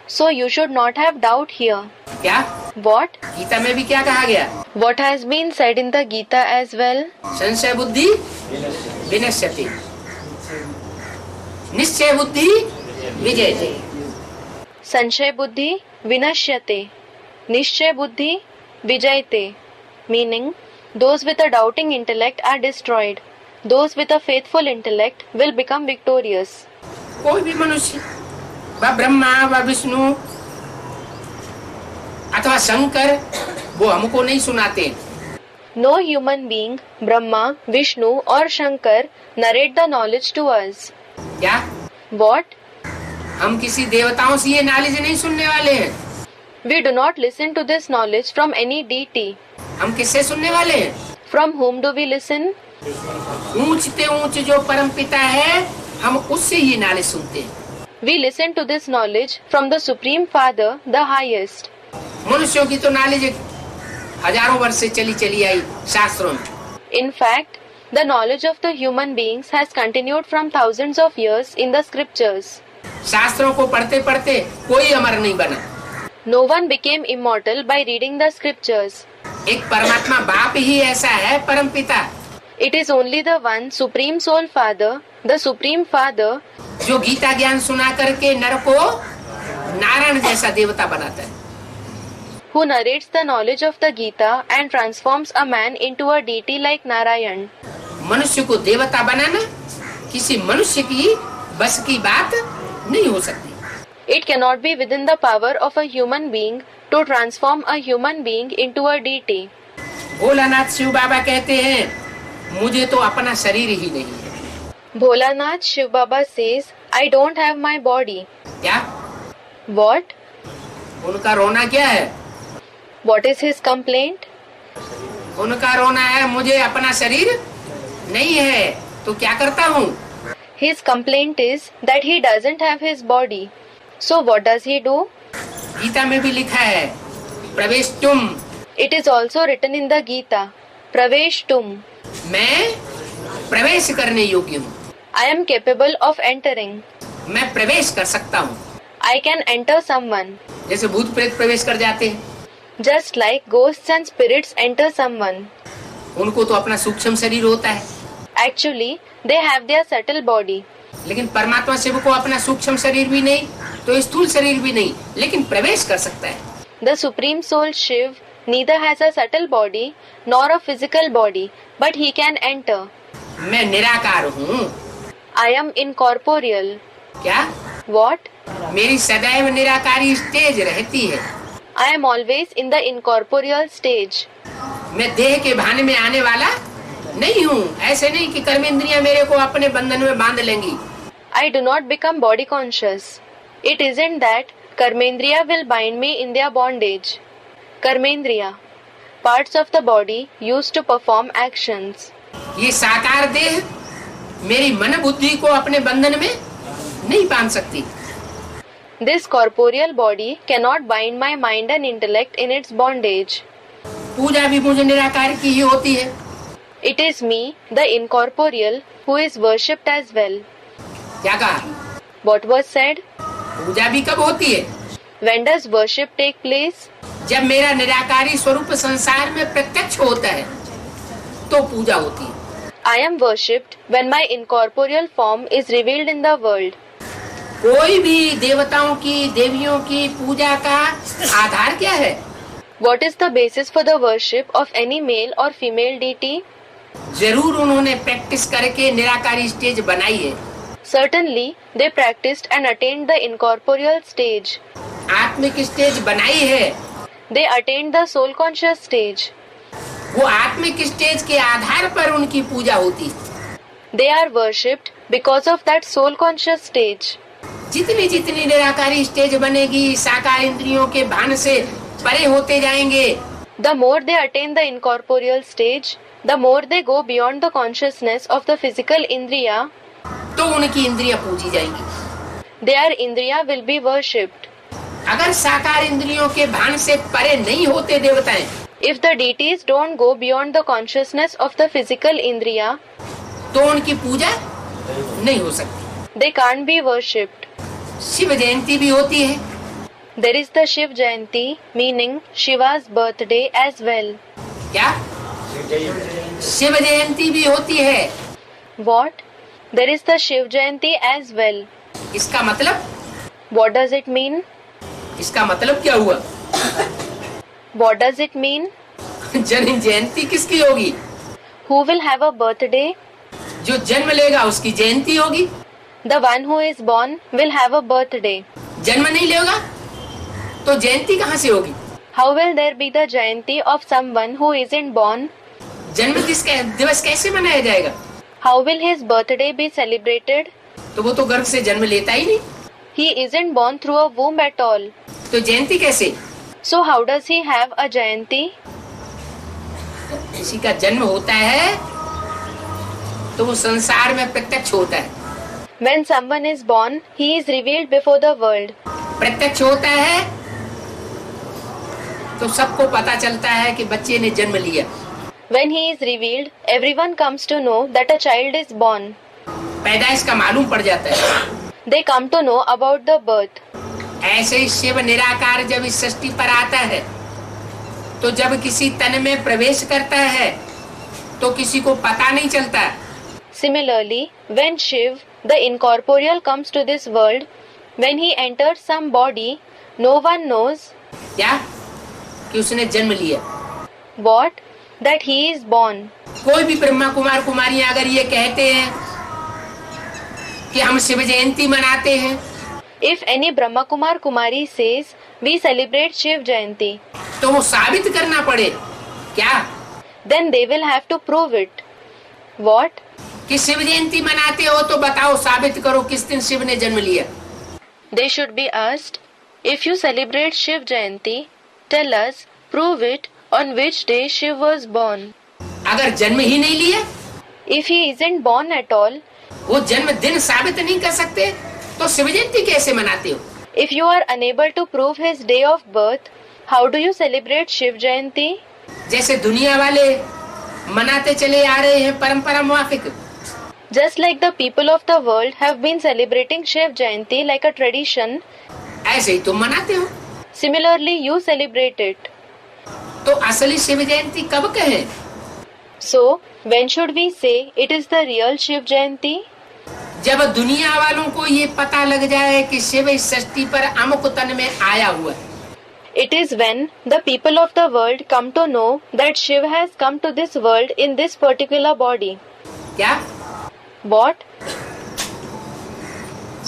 So you should not have doubt here. क्या? What? गीता में भी क्या कहा गया? What has been said in the Gita as well? संशय बुद्धि विनश्यति, निश्चय बुद्धि विजयते। Sanshay buddhi vinashyate. Nishchay buddhi vijayate. Meaning, those with a doubting intellect are destroyed. Those with a faithful intellect will become victorious. कोई भी मनुष्य, व ब्रह्मा व विष्णु अथवा शंकर, वो हमको नहीं सुनाते। No human being, Brahma, Vishnu or Shankar narrate the knowledge to us. क्या? What? हम किसी देवताओं से ये नॉलेज नहीं सुनने वाले हैं। We do not listen to this knowledge from any deity. हम किससे सुनने वाले हैं? From whom do we listen? ऊंचते ऊंच जो परम पिता है, हम उससे ये नॉलेज सुनते हैं। We listen to this knowledge from the Supreme Father, the highest. मनुष्यों की तो नॉलेज हजारों वर्ष से चली आई शास्त्रों में। In fact, the knowledge of the human beings has continued from thousands of years in the scriptures. शास्त्रों को पढ़ते पढ़ते कोई अमर नहीं बना। No one became immortal by reading the scriptures. एक परमात्मा बाप ही ऐसा है, परम पिता, It is only the one Supreme Soul Father, the Supreme Father, जो गीता ज्ञान सुना करके नर को नारायण जैसा देवता बनाता है। who narrates the knowledge of the Gita and transforms a man into a deity like Narayan. मनुष्य को देवता बनाना किसी मनुष्य की बस की बात नहीं हो सकती। It cannot be within the power of a human being to transform a human being into a deity. Bholanath Shiv बाबा कहते हैं, मुझे तो अपना शरीर ही नहीं है। Bholanath Shiv Baba says, I don't have my body. क्या? What? उनका रोना क्या है? What is his complaint? उनका रोना है, मुझे अपना शरीर नहीं है तो क्या करता हूँ? His complaint is that he doesn't have his body. So what does he do? Gita में भी लिखा है, प्रवेश तुम। It is also written in the Gita, Pravesh Tum. मैं प्रवेश करने योग्य हूँ, I am capable of entering. मैं प्रवेश कर सकता हूँ। I can enter someone. जैसे भूत प्रेत प्रवेश कर जाते हैं, Just like ghosts and spirits enter someone. उनको तो अपना सूक्ष्म शरीर होता है, Actually, they have their subtle body. लेकिन परमात्मा शिव को अपना सूक्ष्म शरीर भी नहीं तो स्थूल शरीर भी नहीं, लेकिन प्रवेश कर सकता है। The Supreme Soul Shiv neither has a subtle body nor a physical body, but he can enter. मैं निराकार हूँ। I am incorporeal. क्या? What? मेरी सदैव निराकारी स्टेज रहती है। I am always in the incorporeal stage. मैं देह के भाने में आने वाला नहीं हूँ। ऐसे नहीं कि कर्मेंद्रियां मेरे को अपने बंधन में बांध लेंगी। I do not become body conscious. It isn't that Karmendriya will bind me in their bondage. Karmendriya, parts of the body used to perform actions. ये साकार देह मेरी मन बुद्धि को अपने बंधन में नहीं बांध सकती। This corporeal body cannot bind my mind and intellect in its bondage. पूजा भी मुझे निराकार की ही होती है। It is me, the incorporeal, who is worshipped as well. क्या कहा? What was said? पूजा भी कब होती है? When does worship take place? जब मेरा निराकारी स्वरूप संसार में प्रत्यक्ष होता है तो पूजा होती है। I am worshipped when my incorporeal form is revealed in the world. कोई भी देवताओं की देवियों की पूजा का आधार क्या है? What is the basis for the worship of any male or female deity? जरूर उन्होंने प्रैक्टिस करके निराकारी स्टेज बनाई है। Certainly, they practiced and attained the incorporeal stage. आत्मिक स्टेज बनाई है। They attained the soul conscious stage. वो आत्मिक स्टेज के आधार पर उनकी पूजा होती है। They are worshipped because of that soul conscious stage. जितनी जितनी निराकारी स्टेज बनेगी साकार इंद्रियों के भान से परे होते जाएंगे। The more they attain the incorporeal stage, the more they go beyond the consciousness of the physical indriya. तो उनकी इंद्रियां पूजी जाएंगी। Their indriya will be worshipped. अगर साकार इंद्रियों के भान से परे नहीं होते देवताएं, If the deities don't go beyond the consciousness of the physical indriya, तो उनकी पूजा नहीं हो सकती। they can't be worshipped. Shiv Jayanti भी होती है। There is the Shiv Jayanti, meaning Shiva's birthday as well. क्या? शिव जयंती भी होती है। What? There is the Shiv Jayanti as well. इसका मतलब? What does it mean? इसका मतलब क्या हुआ? What does it mean? जन्म जयंती किसकी होगी? Who will have a birthday? जो जन्म लेगा उसकी जयंती होगी। The one who is born will have a birthday. जन्म नहीं लेगा तो जयंती कहाँ से होगी? How will there be the Jayanti of someone who isn't born? जन्म दिवस कैसे मनाया जाएगा? How will his birthday be celebrated? तो वो तो गर्भ से जन्म लेता ही नहीं। He isn't born through a womb at all. तो जयंती कैसे? So how does he have a Jayanti? किसी का जन्म होता है तो वो संसार में प्रत्यक्ष होता है। When someone is born, he is revealed before the world. प्रत्यक्ष होता है तो सबको पता चलता है कि बच्चे ने जन्म लिया। When he is revealed, everyone comes to know that a child is born. पैदाइश का मालूम पड़ जाता है। They come to know about the birth. ऐसे ही शिव निराकार जब इस सृष्टि पर आता है तो जब किसी तन में प्रवेश करता है तो किसी को पता नहीं चलता। Similarly, when Shiv, the incorporeal, comes to this world, when he enters some body, no one knows क्या? कि उसने जन्म लिया। what? That he is born. कोई भी ब्रह्मा कुमार कुमारियां अगर ये कहते हैं कि हम शिव जयंती मनाते हैं, If any Brahma Kumar Kumari says, we celebrate Shiv Jayanti, तो वो साबित करना पड़े क्या? then they will have to prove it. What? कि शिव जयंती मनाते हो तो बताओ, साबित करो किस दिन शिव ने जन्म लिया। They should be asked, if you celebrate Shiv Jayanti, tell us, prove it, on which day Shiv was born. अगर जन्म ही नहीं लिया, If he isn't born at all, वो जन्म दिन साबित नहीं कर सकते तो शिव जयंती कैसे मनाते हो? if you are unable to prove his day of birth, how do you celebrate Shiv Jayanti? जैसे दुनिया वाले मनाते चले आ रहे हैं परंपरा मुआफिक, Just like the people of the world have been celebrating Shiv Jayanti like a tradition, ऐसे ही तुम मनाते हो। similarly you celebrate it. तो असली शिव जयंती कब कहें? So, when should we say it is the real Shiv Jayanti? जब दुनिया वालों को ये पता लग जाए कि शिव इस सृष्टि पर अमुक तन में आया हुआ है। It is when the people of the world come to know that Shiv has come to this world in this particular body. क्या? What?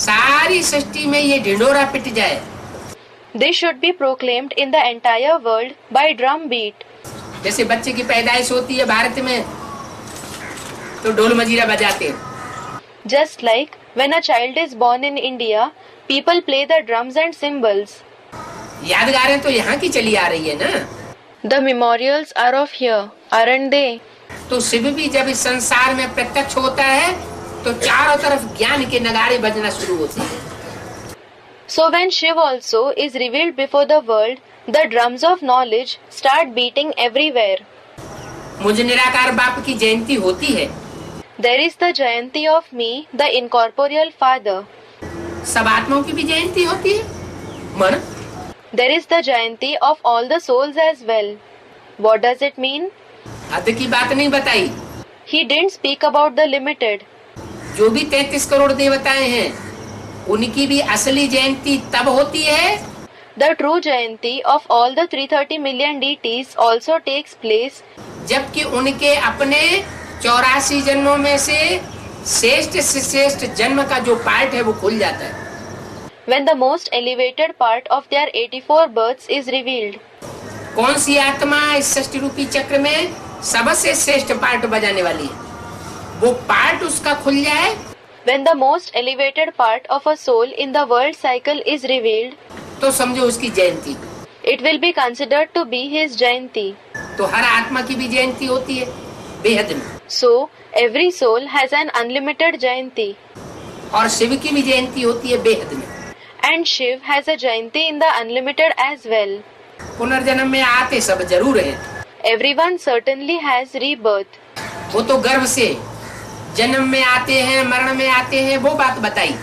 सारी सृष्टि में ये ढिंढोरा पिट जाए। This should be proclaimed in the entire world by drum beat. जैसे बच्चे की पैदाइश होती है भारत में तो ढोल मजीरा बजाते हैं। Just like When a child is born in India, people play the drums and cymbals. यादगारें तो यहाँ की चली आ रही है ना। The memorials are of here, aren't they? तो शिव भी जब इस संसार में प्रत्यक्ष होता है तो चारों तरफ ज्ञान के नगाड़े बजना शुरू होते हैं। So when Shiv also is revealed before the world, the drums of knowledge start beating everywhere. मुझ निराकार बाप की जयंती होती है। There is the Jayanti of me, the incorporeal father. सब आत्माओं की भी जयंती होती है। मन There is the Jayanti of all the souls as well. What does it mean? हद की बात नहीं बताई। He didn't speak about the limited. जो भी 33 करोड़ देवताएं हैं उनकी भी असली जयंती तब होती है The true Jayanti of all the 330 million deities also takes place जबकि उनके अपने 84 जन्मों में से श्रेष्ठ जन्म का जो पार्ट है वो खुल जाता है। when the most elevated part of their 84 births is revealed. कौन सी आत्मा इस सृष्टि रूपी चक्र में सबसे श्रेष्ठ पार्ट बजाने वाली है? वो पार्ट उसका खुल जाए When the most elevated part of a soul in the world cycle is revealed, तो समझो उसकी जयंती। it will be considered to be his Jayanti. तो हर आत्मा की भी जयंती होती है बेहद में। So, every soul has an unlimited Jayanti. और शिव की भी जयंती होती है बेहद में। And Shiv has a Jayanti in the unlimited as well. पुनर्जन्म में आते सब जरूर हैं। Everyone certainly has rebirth. वो तो गर्भ से जन्म में आते हैं, मरण में आते हैं, वो बात बताई।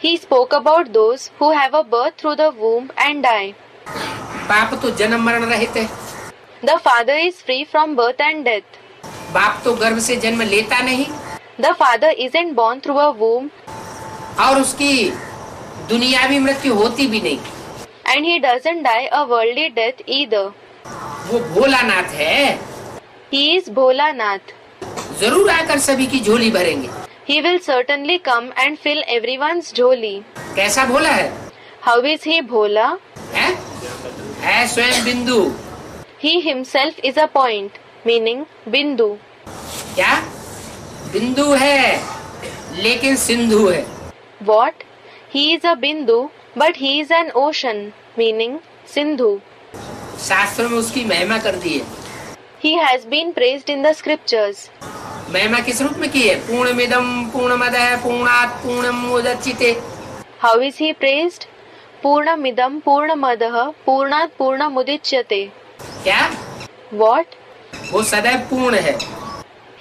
He spoke about those who have a birth through the womb and die. बाप तो जन्म मरण रहित है। The father is free from birth and death. बाप तो गर्भ से जन्म लेता नहीं The father isn't born through a womb और उसकी दुनियावी मृत्यु होती भी नहीं। and he doesn't die a worldly death either. वो भोलानाथ है। He is Bholanath. जरूर आकर सभी की झोली भरेंगे। He will certainly come and fill everyone's jholi. कैसा भोला है? How is he Bhola? है स्वयं बिंदु। He himself is a point, meaning Bindu. क्या? बिंदु है लेकिन सिंधु है। What? He is a Bindu, but he is an ocean, meaning Sindhu. शास्त्रों में उसकी महिमा कर दी है। He has been praised in the scriptures. महिमा किस रूप में की है? पूर्णमिदं पूर्णमदः पूर्णात् पूर्णमुदच्यते। How is he praised? Purnamidam Purnamadah Purnat Purnamudichyate. क्या? What? वो सदैव पूर्ण है।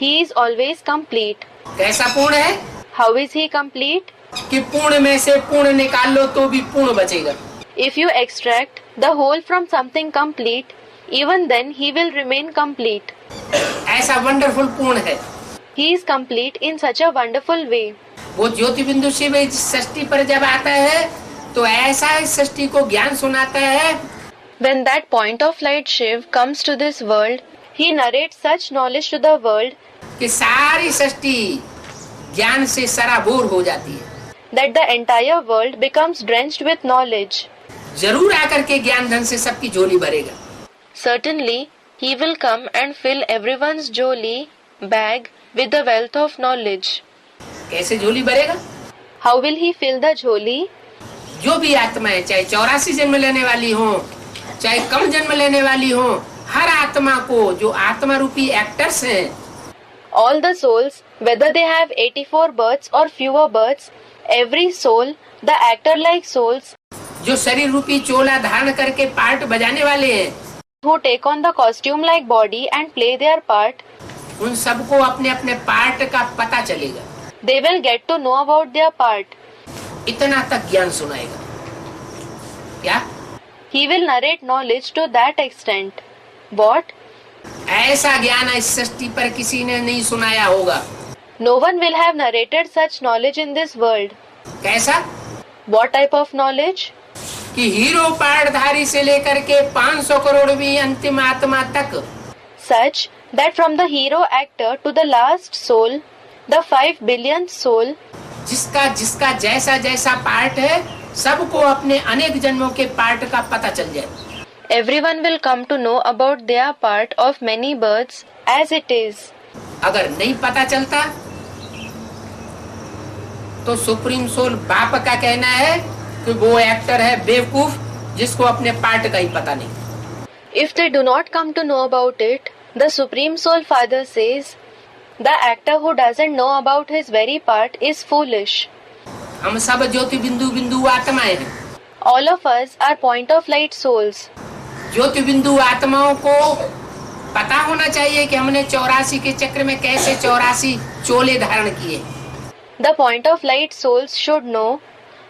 He is always complete. कैसा पूर्ण है? How is he complete? कि पूर्ण में से पूर्ण निकाल लो तो भी पूर्ण बचेगा। If you extract the whole from something complete, even then he will remain complete. ऐसा वंडरफुल पूर्ण है। He is complete in such a wonderful way. वो ज्योति बिंदु शिव इस सृष्टि पर जब आता है तो ऐसा इस सृष्टि को ज्ञान सुनाता है। When that point of light Shiv comes to this world, he narrates such knowledge to the world कि सारी सृष्टि ज्ञान से सराबोर हो जाती है। that the entire world becomes drenched with knowledge. जरूर आकर के ज्ञान धन से सबकी झोली भरेगा। Certainly, he will come and fill everyone's joli bag with the wealth of knowledge. कैसे झोली भरेगा? How will he fill the joli? जो भी आत्माएं चाहे 84 जन्म लेने वाली हो चाहे कम जन्म लेने वाली हो, हर आत्मा को जो आत्मा रूपी एक्टर्स हैं, All the souls, whether they have 84 births or fewer births, every soul, the actor-like souls, जो शरीर रूपी चोला धारण करके पार्ट बजाने वाले हैं, who take on the costume-like body and play their part, उन सबको अपने अपने पार्ट का पता चलेगा। they will get to know about their part. इतना तक ज्ञान सुनाएगा। क्या? He will narrate knowledge to that extent. What? ऐसा ज्ञान इस सृष्टि पर किसी ने नहीं सुनाया होगा। No one will have narrated such knowledge in this world. कैसा? What type of knowledge? कि हीरो पार्टधारी से लेकर के 500 करोड़ भी अंतिम आत्मा तक, Such that from the hero actor to the last soul, the 5 billionth soul, जिसका जिसका जैसा जैसा पार्ट है, सबको अपने अनेक जन्मों के पार्ट का पता चल जाए। everyone will come to know about their part of many births as it is. अगर नहीं पता चलता तो सुप्रीम सोल बाप का कहना है कि वो एक्टर है बेवकूफ जिसको अपने पार्ट का ही पता नहीं। If they do not come to know about it, the Supreme Soul Father says, the actor who doesn't know about his very part is foolish. हम सब ज्योति बिंदु बिंदु आत्माएं हैं। All of us are point of light souls. ज्योति बिंदु आत्माओं को पता होना चाहिए कि हमने 84 के चक्र में कैसे 84 चोले धारण किए। The point of light souls should know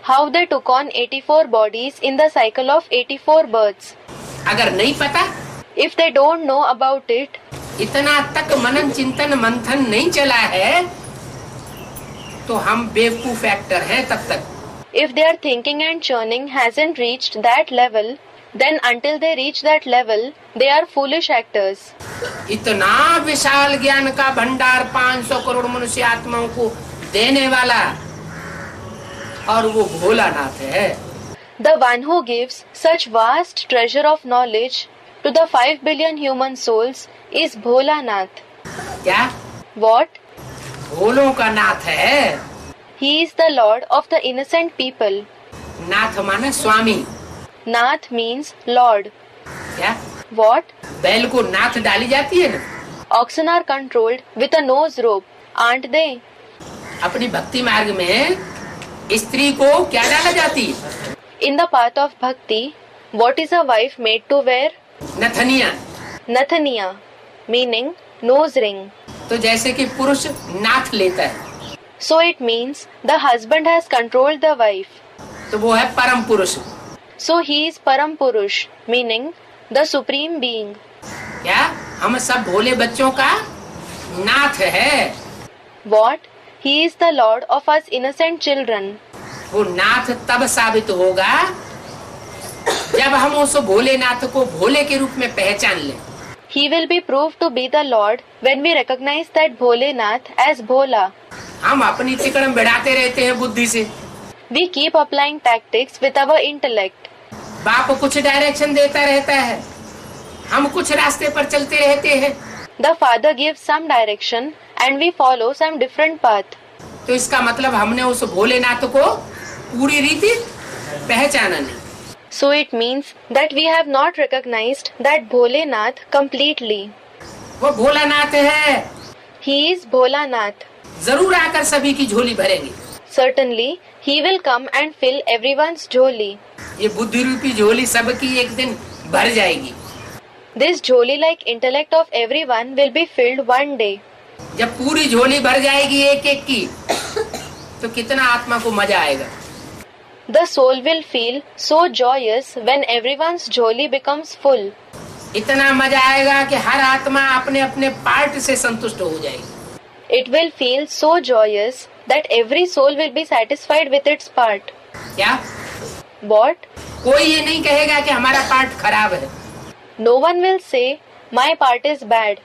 how they took on 84 bodies in the cycle of 84 births. अगर नहीं पता, If they don't know about it, इतना तक मनन चिंतन मंथन नहीं चला है, तो हम बेवकूफ एक्टर हैं तब तक। if their thinking and churning hasn't reached that level, then until they reach that level, they are foolish actors. इतना विशाल ज्ञान का भंडार 500 करोड़ मनुष्य आत्माओं को देने वाला, और वो भोलानाथ है। The one who gives such vast treasure of knowledge to the 5 billion human souls is Bholanath. क्या? What? भोलों का नाथ है। He is the Lord of the innocent people. नाथ माने स्वामी। Nath means Lord. क्या? What? बैल को नाथ डाली जाती है ना। Oxen are controlled with a nose rope, aren't they? अपनी भक्ति मार्ग में स्त्री को क्या डाला जाती है? In the path of bhakti, what is a wife made to wear? नथनिया। Nathaniya, meaning nose ring. तो जैसे कि पुरुष नाथ लेता है, So it means the husband has controlled the wife. तो वो है परम पुरुष। So he is Param Purush, meaning the supreme being. क्या? हम सब भोले बच्चों का नाथ है। What? He is the Lord of us innocent children. वो नाथ तब साबित होगा जब हम उस भोलेनाथ को भोले के रूप में पहचान लें। He will be proved to be the Lord when we recognize that Bholenath as Bhola. हम अपनी तिकड़म बढ़ाते रहते हैं बुद्धि से। We keep applying tactics with our intellect. बाप कुछ डायरेक्शन देता रहता है, हम कुछ रास्ते पर चलते रहते हैं। The Father gives some direction and we follow some different path. तो इसका मतलब हमने उस भोलेनाथ को पूरी रीति पहचाना नहीं। So it means that we have not recognized that Bholenath completely. वो भोलानाथ है, He is Bholanath. जरूर आकर सभी की झोली भरेंगे। Certainly, he will come and fill everyone's jholi. ये बुद्धि रूपी झोली सबकी एक दिन भर जाएगी। This jholi-like intellect of everyone will be filled one day. जब पूरी झोली भर जाएगी एक एक की, तो कितना आत्मा को मजा आएगा। The soul will feel so joyous when everyone's jholi becomes full. इतना मजा आएगा कि हर आत्मा अपने अपने पार्ट से संतुष्ट हो जाएगी। It will feel so joyous that every soul will be satisfied with its part. क्या? What? कोई ये नहीं कहेगा कि हमारा पार्ट खराब है। No one will say, my part is bad.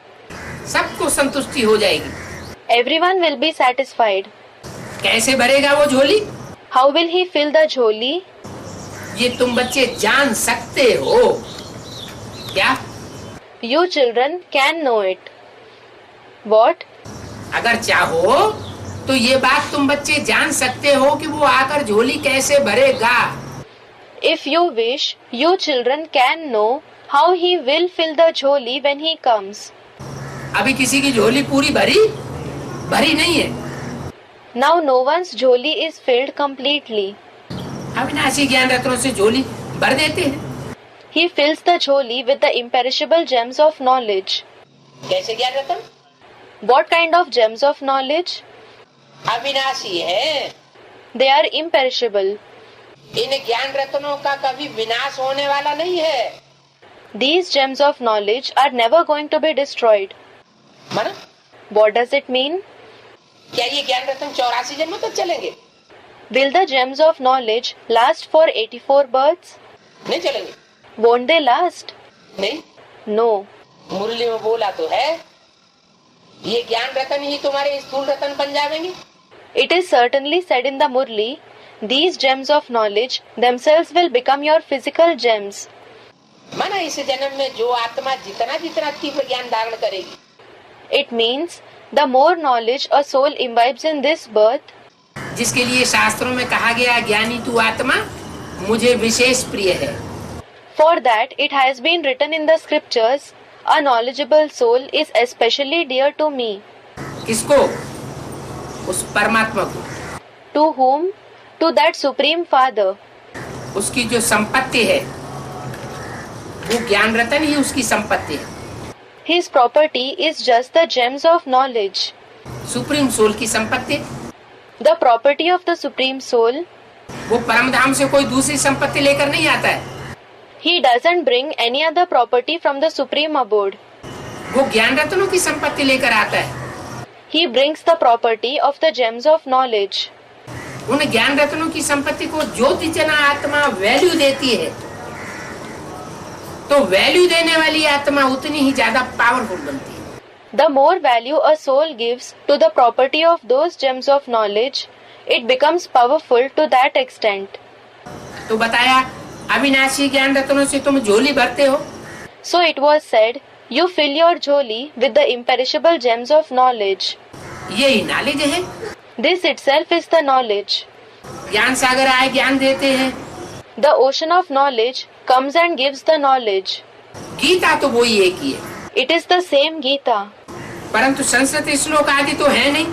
सबको संतुष्टि हो जाएगी। Everyone will be satisfied. कैसे भरेगा वो झोली? How will he fill the jholi? ये तुम बच्चे जान सकते हो। क्या? You children can know it. What? अगर चाहो तो ये बात तुम बच्चे जान सकते हो कि वो आकर झोली कैसे भरेगा। If you wish, you children can know how he will fill the jholi when he comes. अभी किसी की झोली पूरी भरी नहीं है। Now no one's jholi is filled completely. अविनाशी ज्ञान रत्नों से झोली भर देते हैं। He fills the jholi with the imperishable gems of knowledge. कैसे ज्ञान रत्न? What kind of gems of knowledge? अविनाशी है। They are imperishable. इन ज्ञान रत्नों का कभी विनाश होने वाला नहीं है। These gems of knowledge are never going to be destroyed. माना? What does it mean? क्या ये ज्ञान रत्न 84 जन्मों तक चलेंगे? Will the gems of knowledge last for 84 births? नहीं चलेंगे। Won't they last? नहीं। No. मुरली में बोला तो है, ये ज्ञान रत्न ही तुम्हारे स्थूल रत्न बन जाएंगे। It is certainly said in the Murli, these gems of knowledge themselves will become your physical gems. माना इस जन्म में जो आत्मा जितना जितना तीव्र ज्ञान धारण करेगी, It means the more knowledge a soul imbibes in this birth, जिसके लिए शास्त्रों में कहा गया ज्ञानी तू आत्मा मुझे विशेष प्रिय है। For that it has been written in the scriptures, a knowledgeable soul is especially dear to me. किसको? उस परमात्मा को। To whom? To that supreme Father. उसकी जो संपत्ति है वो ज्ञान रतन ही उसकी संपत्ति है। His property is just the gems of knowledge. Supreme soul की संपत्ति, The property of the supreme soul, वो परमधाम से कोई दूसरी संपत्ति लेकर नहीं आता है। he doesn't bring any other property from the supreme abode. वो ज्ञान रत्नों की संपत्ति लेकर आता है। He brings the property of the gems of knowledge. उन ज्ञान रत्नों की संपत्ति को ज्योति जना आत्मा वैल्यू देती है, तो वैल्यू देने वाली आत्मा उतनी ही ज्यादा पावरफुल बनती है। The more value a soul gives to the property of those gems of knowledge, it becomes powerful to that extent. तो बताया अविनाशी ज्ञान रत्नों से तुम झोली भरते हो। So it was said, you fill your jholi with the imperishable gems of knowledge. यही नॉलेज है। This itself is the knowledge. ज्ञान सागर आए ज्ञान देते हैं। The ocean of knowledge comes and gives the knowledge. Gita तो वही एक ही है, It is the same Gita. परंतु संस्कृत श्लोक आदि तो है नहीं।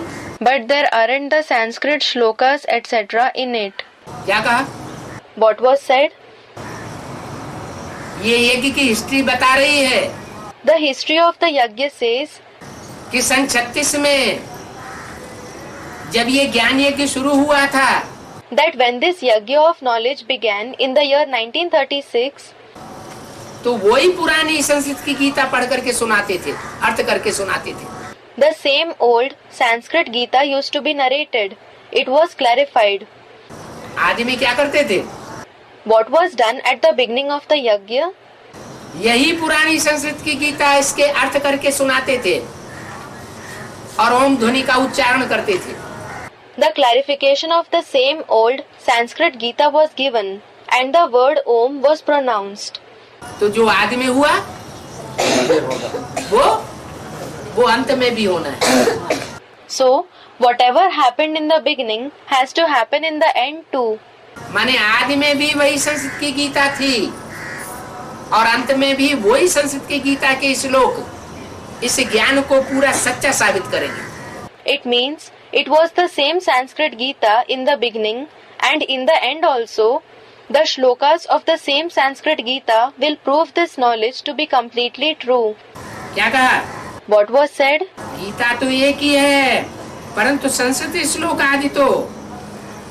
But there aren't the Sanskrit shlokas etc. in it. क्या कहा? What was said? ये यज्ञ की हिस्ट्री बता रही है The history of the Yajna says कि सन 36 में जब ये ज्ञान यज्ञ शुरू हुआ था that when this Yajna of knowledge began in the year 1936, तो वही पुरानी संस्कृत की गीता पढ़ करके सुनाते थे, अर्थ करके सुनाते थे। the same old Sanskrit Gita used to be narrated. It was clarified. आदमी क्या करते थे? What was done at the beginning of the Yajna? यही पुरानी संस्कृत की गीता इसके अर्थ करके सुनाते थे और ओम ध्वनि का उच्चारण करते थे। The clarification of the same old Sanskrit Gita was given and the word Om was pronounced. तो जो आदि में हुआ वो अंत में भी होना है। So, whatever happened in the beginning has to happen in the end too. माने आदि में भी वही संस्कृत की गीता थी और अंत में भी वही संस्कृत की गीता के श्लोक इस ज्ञान को पूरा सच्चा साबित करेंगे। It means it was the same Sanskrit Gita in the beginning and in the end also. The shlokas of the same Sanskrit Gita will prove this knowledge to be completely true. क्या कहा? What was said? Gita तो एक ही है, परंतु संस्कृत श्लोक आदि तो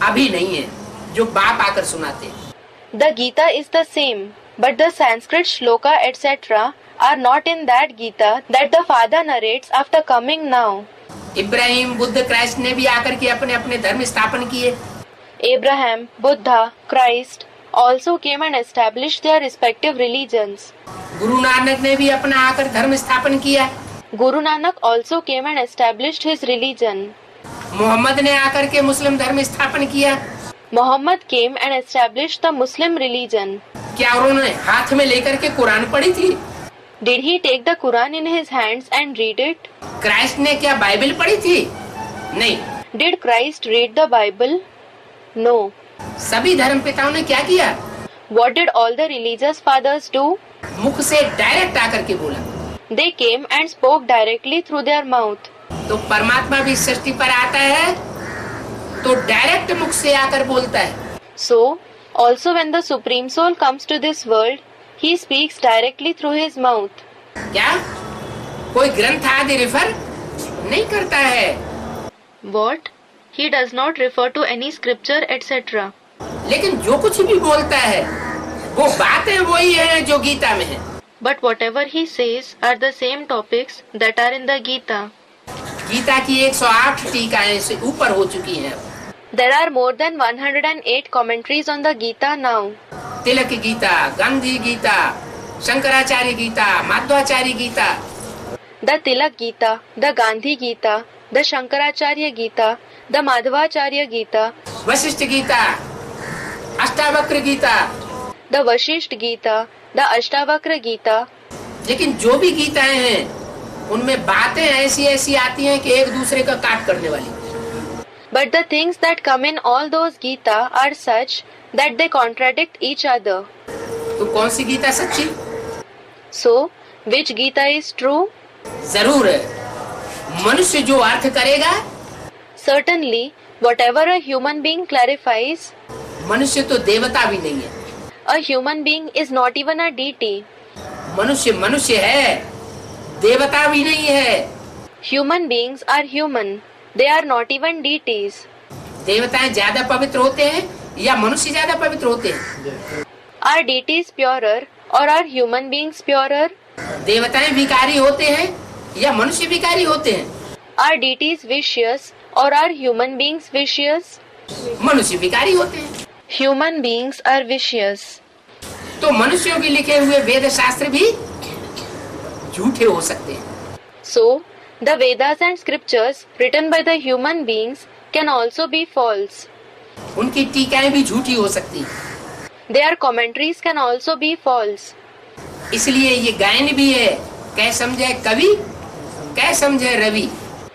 अभी नहीं है, जो बाप आकर सुनाते हैं। The Gita is the same, but the Sanskrit shloka etc. are not in that Gita that the Father narrates after coming now. Ibrahim, Buddha, Christ ने भी आकर के अपने अपने धर्म स्थापन किए। Abraham, Buddha, Christ also came and established their respective religions. Guru Nanak ने भी अपना आकर धर्म स्थापन किया। Guru Nanak also came and established his religion. Mohammad ने आकर के मुस्लिम धर्म स्थापन किया। Muhammad came and established the Muslim religion. क्या उन्होंने हाथ में लेकर के कुरान पढ़ी थी? Did he take the Quran in his hands and read it? Christ ने क्या बाइबल पढ़ी थी? नहीं। Did Christ read the Bible? No. सभी धर्म पिताओं ने क्या किया? What did all the religious fathers do? मुख से डायरेक्ट आकर के बोला। They came and spoke directly through their mouth. तो परमात्मा भी सृष्टि पर आता है तो डायरेक्ट मुख से आकर बोलता है। So, also when the Supreme Soul comes to this world, he speaks directly through his mouth. क्या कोई ग्रंथ आदि रेफर नहीं करता है? What? He does not refer to any scripture etc. लेकिन जो कुछ भी बोलता है वो बातें वही है जो गीता में है। But whatever he says are the same topics that are in the Gita. Gita की 108 टीकाएं से ऊपर हो चुकी हैं। There are more than 108 commentaries on the Gita now. Tilak Gita, Gandhi Gita, Shankaracharya Gita, Madhvacharya Gita, The Tilak Gita, the Gandhi Gita, the Shankaracharya Gita, the Madhvacharya Gita, Vashishtha Gita, Ashtavakra Gita. the Vashisht Gita, the Ashtavakra Gita. लेकिन जो भी गीताएं हैं उनमें बातें ऐसी ऐसी आती हैं कि एक दूसरे का काट करने वाली। But the things that come in all those Gita are such that they contradict each other. तो कौन सी गीता सच्ची? So, which Gita is true? जरूर मनुष्य जो अर्थ करेगा, Certainly, whatever a human being clarifies, मनुष्य तो देवता भी नहीं है, a human being is not even a deity. मनुष्य मनुष्य है, देवता भी नहीं है। Human beings are human. They are not even deities. देवताएं ज्यादा पवित्र होते हैं या मनुष्य ज्यादा पवित्र होते हैं? Are deities purer or are human beings purer? देवताएं विकारी होते हैं या मनुष्य विकारी होते हैं? Are deities vicious or are human beings vicious? मनुष्य विकारी होते हैं। Human beings are vicious. तो मनुष्यों के लिखे हुए वेद शास्त्र भी झूठे हो सकते हैं। So, the Vedas and scriptures written by the human beings can also be false. उनकी टीकाएं भी झूठी हो सकती हैं। Their commentaries can also be false. इसलिए ये गायन भी है, कै समझे कवि कै समझे Ravi.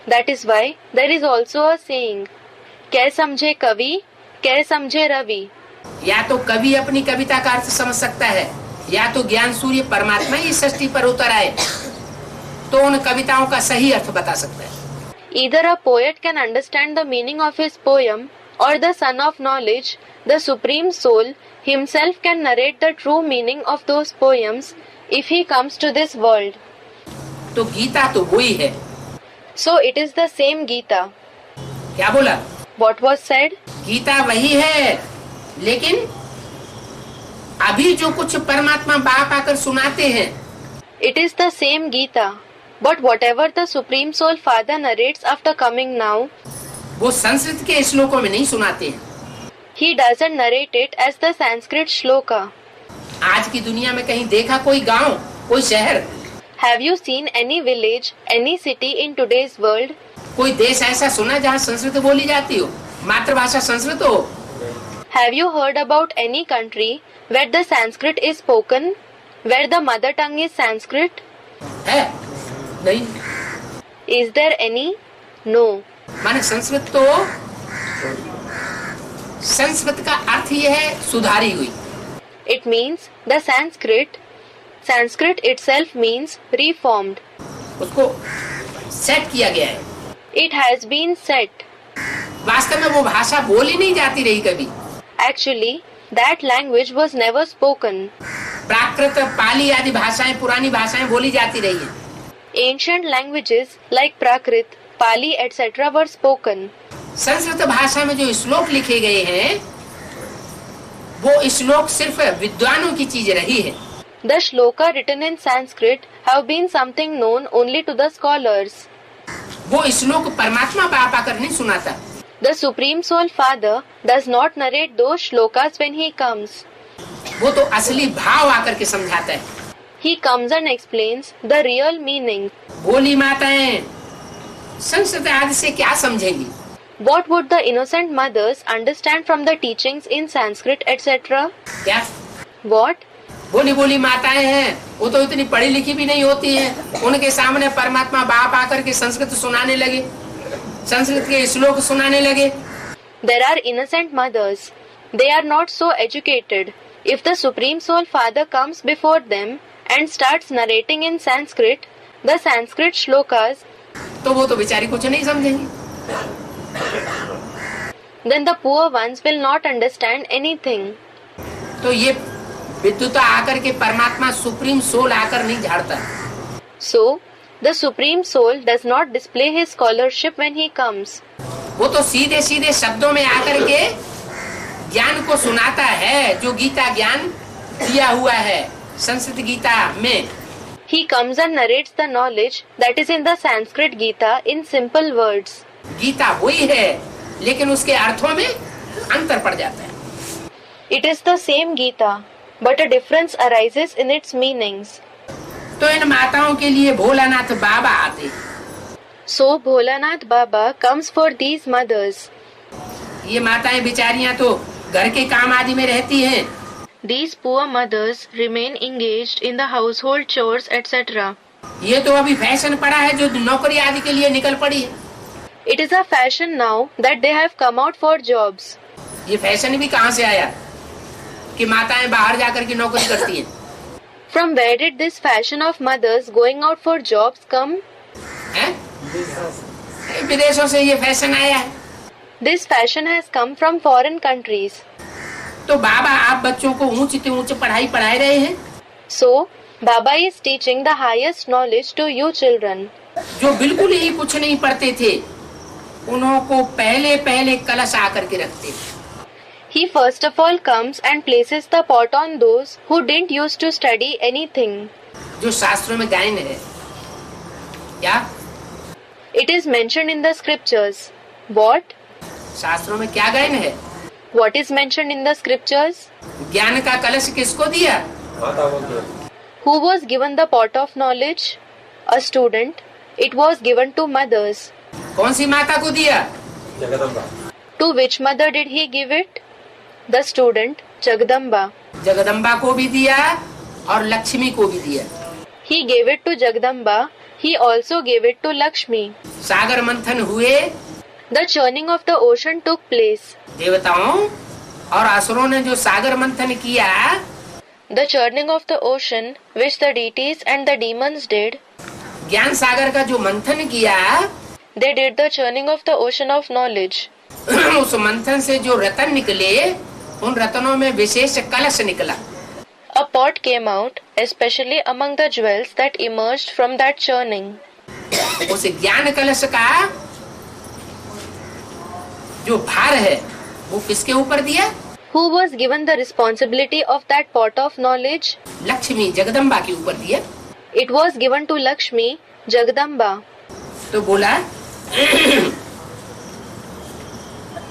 That is why there is also a saying, कै समझे कवि कै समझे रवि. या तो कवि अपनी कविता का अर्थ समझ सकता है, या तो ज्ञान सूर्य परमात्मा ही सृष्टि पर उतर आए तो उन कविताओं का सही अर्थ बता सकता है। Either a poet can understand the meaning of his poem or the Son of Knowledge, the Supreme Soul, himself can narrate the true meaning of those poems if he comes to this world. तो गीता तो वही है। So it is the same Gita. क्या बोला? What was said? Gita वही है, लेकिन अभी जो कुछ परमात्मा बाप आकर सुनाते हैं, It is the same Gita. But whatever the Supreme Soul Father narrates after coming now, वो संस्कृत के श्लोकों में नहीं सुनाते हैं। he doesn't narrate it as the Sanskrit shloka. आज की दुनिया में कहीं देखा कोई गांव, कोई शहर, Have you seen any village, any city in today's world? कोई देश ऐसा सुना जहाँ संस्कृत बोली जाती हो, मातृभाषा संस्कृत हो? Have you heard about any country where the Sanskrit is spoken, where the mother tongue is Sanskrit? है? नहीं। Is there any? No. माने संस्कृत तो, संस्कृत का अर्थ यह है सुधारी हुई। It means the Sanskrit. Sanskrit itself means reformed. उसको सेट किया गया है। It has been set. वास्तव में वो भाषा बोली नहीं जाती रही कभी। Actually, that language was never spoken. प्राकृत, पाली आदि भाषाएं, पुरानी भाषाएं बोली जाती रही हैं। Ancient languages like Prakrit, Pali, etc. were spoken. Sanskrit भाषा में जो श्लोक लिखे गए हैं, वो श्लोक सिर्फ विद्वानों की चीज रही है। The shloka written in Sanskrit have been something known only to the scholars. वो श्लोक परमात्मा बाप आकर नहीं सुनाता। The Supreme Soul Father does not narrate those shlokas when he comes. वो तो असली भाव आकर के समझाता है। He comes and explains the real meaning. भोली माताएं संस्कृत आदि से क्या समझेंगी? What would the innocent mothers understand from the teachings in Sanskrit, etc.? क्या? What? भोली भोली माताएं हैं, वो तो इतनी पढ़ी लिखी भी नहीं होती हैं। उनके सामने परमात्मा बाप आकर के संस्कृत सुनाने लगे, संस्कृत के श्लोक सुनाने लगे। There are innocent mothers. They are not so educated. If the Supreme Soul Father comes before them and starts narrating in Sanskrit, the Sanskrit shlokas, तो वो तो बेचारी कुछ नहीं समझेंगी। then the poor ones will not understand anything. तो ये विद्युता आकर के परमात्मा सुप्रीम सोल आकर नहीं झाड़ता। So, the Supreme Soul does not display his scholarship when he comes. वो तो सीधे सीधे शब्दों में आकर के ज्ञान को सुनाता है, जो गीता ज्ञान दिया हुआ है संस्कृत गीता में। He comes and narrates the knowledge that is in the Sanskrit Gita in simple words. Gita वही है, लेकिन उसके अर्थों में अंतर पड़ जाता है। It is the same Gita, but a difference arises in its meanings. तो इन माताओं के लिए भोलानाथ बाबा आते। So Bholanath Baba comes for these mothers. ये माताएं बेचारियां तो घर के काम आदि में रहती हैं। These poor mothers remain engaged in the household chores, etc. ये तो अभी फैशन पड़ा है, जो नौकरी आदि के लिए निकल पड़ी है। It is a fashion now that they have come out for jobs. ये फैशन भी कहाँ से आया कि माताएं बाहर जाकर के नौकरी करती हैं? From where did this fashion of mothers going out for jobs come? हैं? विदेशों से ये फैशन आया है। This fashion has come from foreign countries. तो बाबा आप बच्चों को ऊंच से ऊंच पढ़ाई पढ़ाए रहे हैं, So, Baba is teaching the highest knowledge to you children. जो बिल्कुल ही कुछ नहीं पढ़ते थे उन्हों को पहले पहले कलश आकर के रखते। He first of all comes and places the pot on those who didn't used to study anything. जो शास्त्रों में गायन है क्या? It is mentioned in the scriptures. What? शास्त्रों में क्या गायन है? What is mentioned in the scriptures? ज्ञान का कलश किसको दिया? Who was given the pot of knowledge? A student. It was given to mothers. कौन सी माता को दिया? To which mother did he give it? The student, Jagdamba. Jagdamba को भी दिया और लक्ष्मी को भी दिया। He gave it to Jagdamba. He also gave it to Lakshmi. सागर मंथन हुए, The churning of the ocean took place. देवताओं और असुरों ने जो सागर मंथन किया, The churning of the ocean, which the deities and the demons did, ज्ञान सागर का जो मंथन किया, they did the churning of the ocean of knowledge. उस मंथन से जो रतन निकले, उन रतनों में विशेष कलश निकला। A pot came out, especially among the jewels that emerged from that churning. उस ज्ञान कलश का जो भार है वो किसके ऊपर दिया? Who was given the responsibility of that pot of knowledge? Lakshmi Jagdamba के ऊपर दिया। It was given to Lakshmi, Jagdamba. तो बोला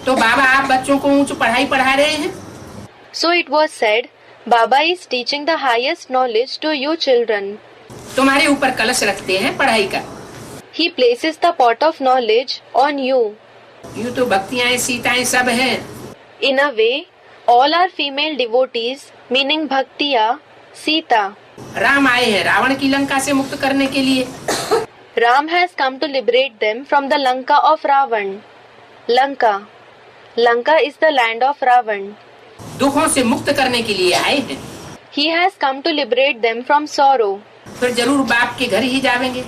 तो बाबा आप बच्चों को ऊंच पढ़ाई पढ़ा रहे हैं। So it was said, Baba is teaching the highest knowledge to you children. तुम्हारे ऊपर कलश रखते हैं पढ़ाई का। He places the pot of knowledge on you. यूँ तो भक्तियाँ सीताएं सब हैं। In a way, all are female devotees, meaning Bhaktiya, Sita. Ram आए हैं रावण की लंका से मुक्त करने के लिए। Ram has come to liberate them from the Lanka of Ravan. Lanka. Lanka is the land of Ravan. दुखों से मुक्त करने के लिए आए हैं। He has come to liberate them from sorrow. फिर जरूर बाप के घर ही जाएंगे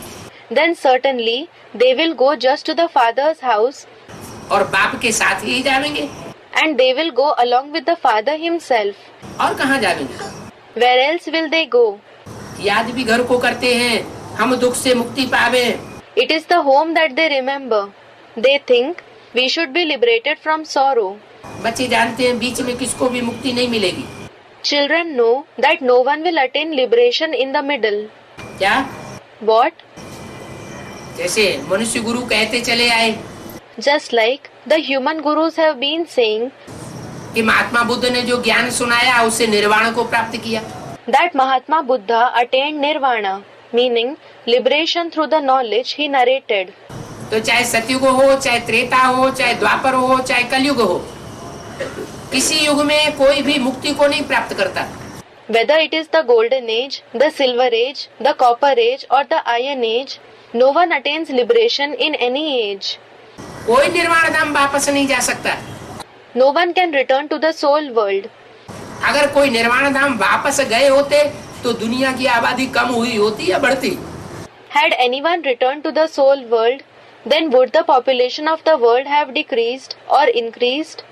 Then certainly they will go just to the father's house, और बाप के साथ ही जाएंगे। and they will go along with the father himself. और कहाँ जाएंगे? Where else will they go? याद भी घर को करते हैं, हम दुख से मुक्ति पावे। It is the home that they remember. They think we should be liberated from sorrow. बच्चे जानते हैं बीच में किसको भी मुक्ति नहीं मिलेगी। Children know that no one will attain liberation in the middle. क्या? What? जैसे मनुष्य गुरु कहते चले आए Just like the human gurus have been saying कि महात्मा बुद्ध ने जो ज्ञान सुनाया उससे निर्वाण को प्राप्त किया। that Mahatma Buddha attained nirvana, meaning liberation through the knowledge he narrated. तो चाहे सतयुग हो, चाहे त्रेता हो, चाहे द्वापर हो, चाहे कलयुग हो, किसी युग में कोई भी मुक्ति को नहीं प्राप्त करता। Whether it is the golden age, the silver age, the copper age or the iron age, no one attains liberation in any age. कोई निर्वाण धाम वापस नहीं जा सकता। No one can return to the soul world. अगर कोई निर्वाण धाम वापस गए होते तो दुनिया की आबादी कम हुई होती या बढ़ती? Had anyone returned to the soul world, then would the population of the world have decreased or increased?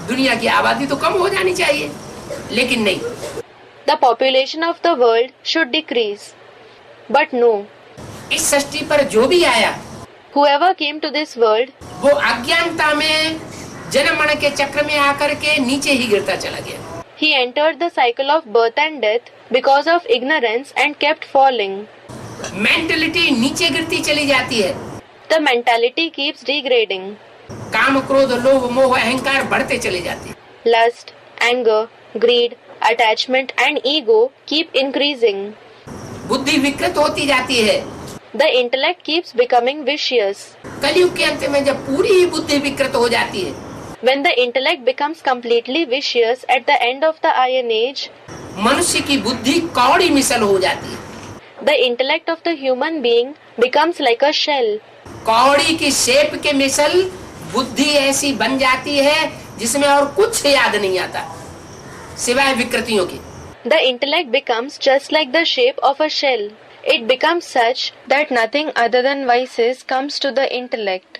दुनिया की आबादी तो कम हो जानी चाहिए, लेकिन नहीं। The population of the world should decrease. But no. इस सृष्टि पर जो भी आया Whoever came to this world, वो अज्ञानता में जन्म मरण के चक्र में आकर के नीचे ही गिरता चला गया। he entered the cycle of birth and death because of ignorance and kept falling. Mentality नीचे गिरती चली जाती है। The mentality keeps degrading. काम क्रोध लोभ मोह अहंकार बढ़ते चले जाते हैं। Lust, anger, greed, attachment and ego keep increasing. बुद्धि विकृत होती जाती है। The intellect keeps becoming vicious. कलयुग के अंत में जब पूरी ही बुद्धि विकृत हो जाती है, When the intellect becomes completely vicious at the end of the Iron Age, मनुष्य की बुद्धि कौड़ी मिसल हो जाती है। the intellect of the human being becomes like a shell. कौड़ी की शेप के मिसल बुद्धि ऐसी बन जाती है जिसमें और कुछ याद नहीं आता सिवाय विकृतियों की। The intellect becomes just like the shape of a shell. It becomes such that nothing other than vices comes to the intellect.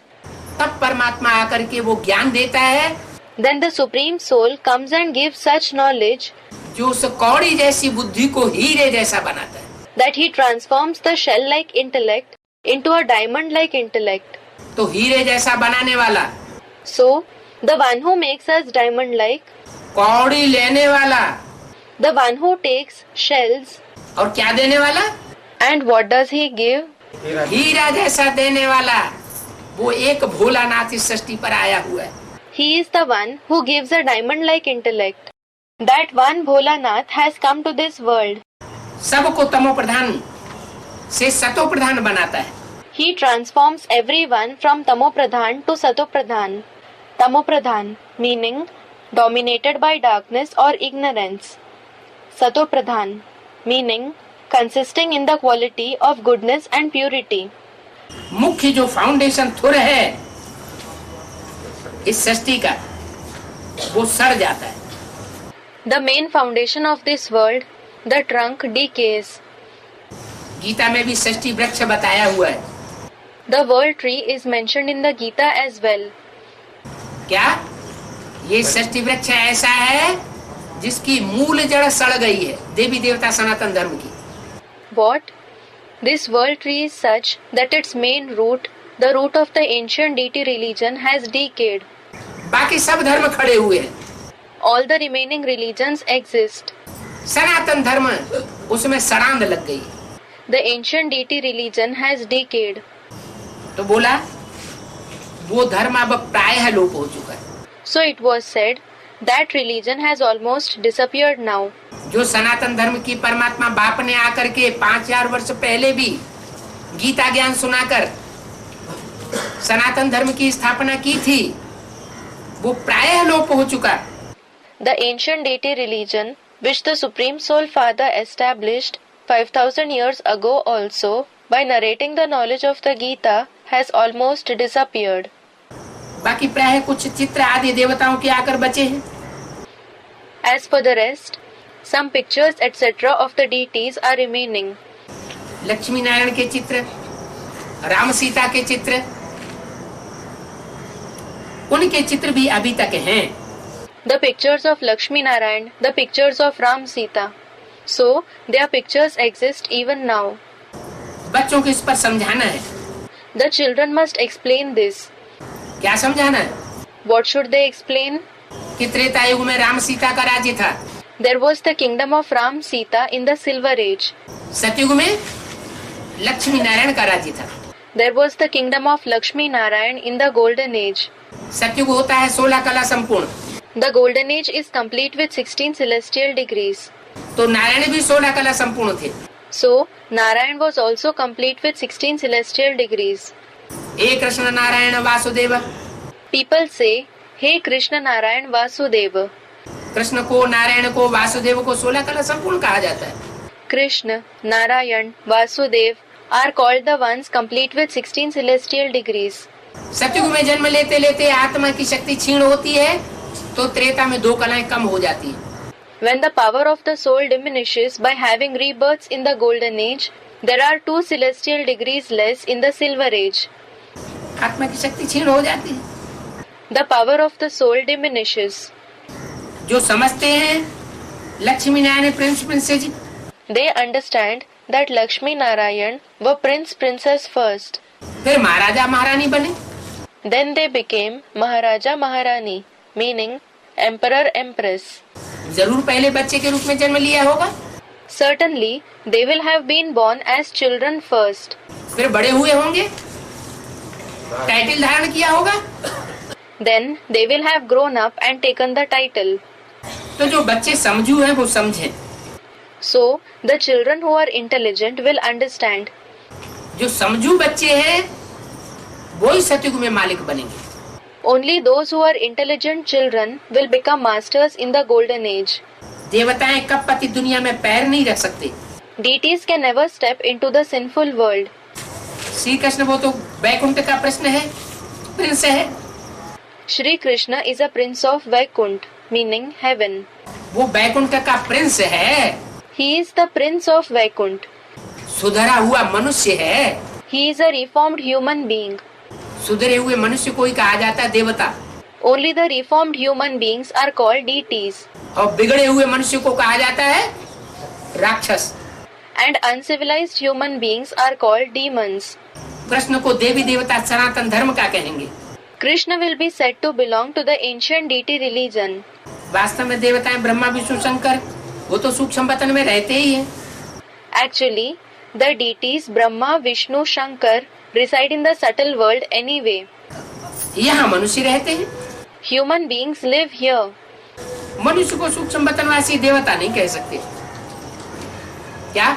तब परमात्मा आकर के वो ज्ञान देता है। Then the Supreme Soul comes and gives such knowledge जो उस कौड़ी जैसी बुद्धि को हीरे जैसा बनाता है। that he transforms the shell-like intellect into a diamond-like intellect. तो हीरे जैसा बनाने वाला, So, the one who makes us diamond-like, कौड़ी लेने वाला, the one who takes shells, और क्या देने वाला? and what does he give? हीरा जैसा देने वाला, वो एक भोलानाथ इस सृष्टि पर आया हुआ है। He is the one who gives a diamond-like intellect. That one Bholanath has come to this world. सबको तमो प्रधान से सतो प्रधान बनाता है। He transforms everyone from Tamo Pradhan to Sato Pradhan. Tamo Pradhan meaning dominated by darkness or ignorance. Sato Pradhan meaning consisting in the quality of goodness and purity. मुख्य जो foundation थुर है इस सृष्टि का वो सड़ जाता है। The main foundation of this world, the trunk, decays. Gita में भी सृष्टि वृक्ष बताया हुआ है। The world tree is mentioned in the Gita as well. क्या ये सृष्टि वृक्ष ऐसा है जिसकी मूल जड़ सड़ गई है देवी देवता सनातन धर्म की? What? This world tree is such that its main root, the root of the ancient deity religion, has decayed. बाकी सब धर्म खड़े हुए हैं। All the remaining religions exist. सनातन धर्म उसमें सड़ांध लग गई। The ancient deity religion has decayed. तो बोला वो धर्म अब प्रायः लोप हो चुका है। So it was said that religion has almost disappeared now. जो सनातन धर्म की परमात्मा बाप ने आकर के 5000 वर्ष पहले भी गीता ज्ञान सुनाकर सनातन धर्म की स्थापना की थी वो प्रायः लोप हो चुका। The ancient deity religion, which the Supreme Soul Father established 5000 years ago also by narrating the knowledge of the Gita, has almost disappeared. बाकी प्रायः कुछ चित्र आदि देवताओं के आकर बचे हैं। As for the rest, some pictures etc. of the deities are remaining. Lakshmi Narayan के चित्र, राम सीता के चित्र, उनके चित्र भी अभी तक हैं। The pictures of Lakshmi Narayan, the pictures of Ram Sita. So, their pictures exist even now. बच्चों को इस पर समझाना है। The children must explain this. क्या समझाना है? What should they explain? कि त्रेता युग में राम सीता का राज्य था। There was the kingdom of Ram Sita in the Silver Age. सतयुग में लक्ष्मी नारायण का राज्य था। There was the kingdom of Lakshmi Narayan in the Golden Age. सतयुग होता है 16 कला संपूर्ण। The Golden Age is complete with 16 celestial degrees. तो नारायण भी 16 कला संपूर्ण थे। So, Narayan was also complete with 16 celestial degrees. Hey Krishna Narayan Vasudev. People say, Hey Krishna Narayan Vasudeva. Krishna को, नारायण को, वासुदेव को 16 कला संपूर्ण कहा जाता है। Krishna, Narayan, Vasudev are called the ones complete with 16 celestial degrees. सतयुग में जन्म लेते लेते आत्मा की शक्ति क्षीण होती है तो त्रेता में 2 कलाएं कम हो जाती है। When the power of the soul diminishes by having rebirths in the Golden Age, there are 2 celestial degrees less in the Silver Age. आत्मा की शक्ति क्षीण हो जाती है। The power of the soul diminishes. जो समझते हैं Lakshmi Narayan Prince princess, They understand that Lakshmi Narayan were Prince Princess first. फिर महाराजा महारानी बने। Then they became Maharaja Maharani, meaning Emperor Empress. जरूर पहले बच्चे के रूप में जन्म लिया होगा। Certainly, they will have been born as children first. फिर बड़े हुए होंगे, टाइटल धारण किया होगा। Then they will have grown up and taken the title. तो जो बच्चे समझू हैं वो समझें। So, the children who are intelligent will understand. जो समझू बच्चे हैं वो ही सतयुग में मालिक बनेंगे। Only those who are intelligent children will become masters in the Golden Age. देवताएं कब पति दुनिया में पैर नहीं रख सकते। Deities can never step into the sinful world. Shri Krishna वो तो वैकुंठ का प्रश्न है, प्रिंस है। Shri Krishna is a prince of Vaikunt, meaning heaven. वो वैकुंठ का प्रिंस है। He is the prince of Vaikunt. सुधरा हुआ मनुष्य है। He is a reformed human being. सुधरे हुए मनुष्य को ही कहा जाता है देवता। Only the reformed human beings are called deities. और बिगड़े हुए मनुष्य को कहा जाता है राक्षस। And uncivilized human beings are called demons. Krishna को देवी देवता सनातन धर्म का कहेंगे। Krishna will be said to belong to the ancient deity religion. वास्तव में देवताएं ब्रह्मा विष्णु शंकर वो तो सूक्ष्म वतन में रहते ही हैं। Actually, the deities Brahma, Vishnu, Shankar reside in the subtle world anyway. यहाँ मनुष्य रहते हैं। Human beings live here. मनुष्य को सूक्ष्म वतनवासी देवता नहीं कह सकते क्या?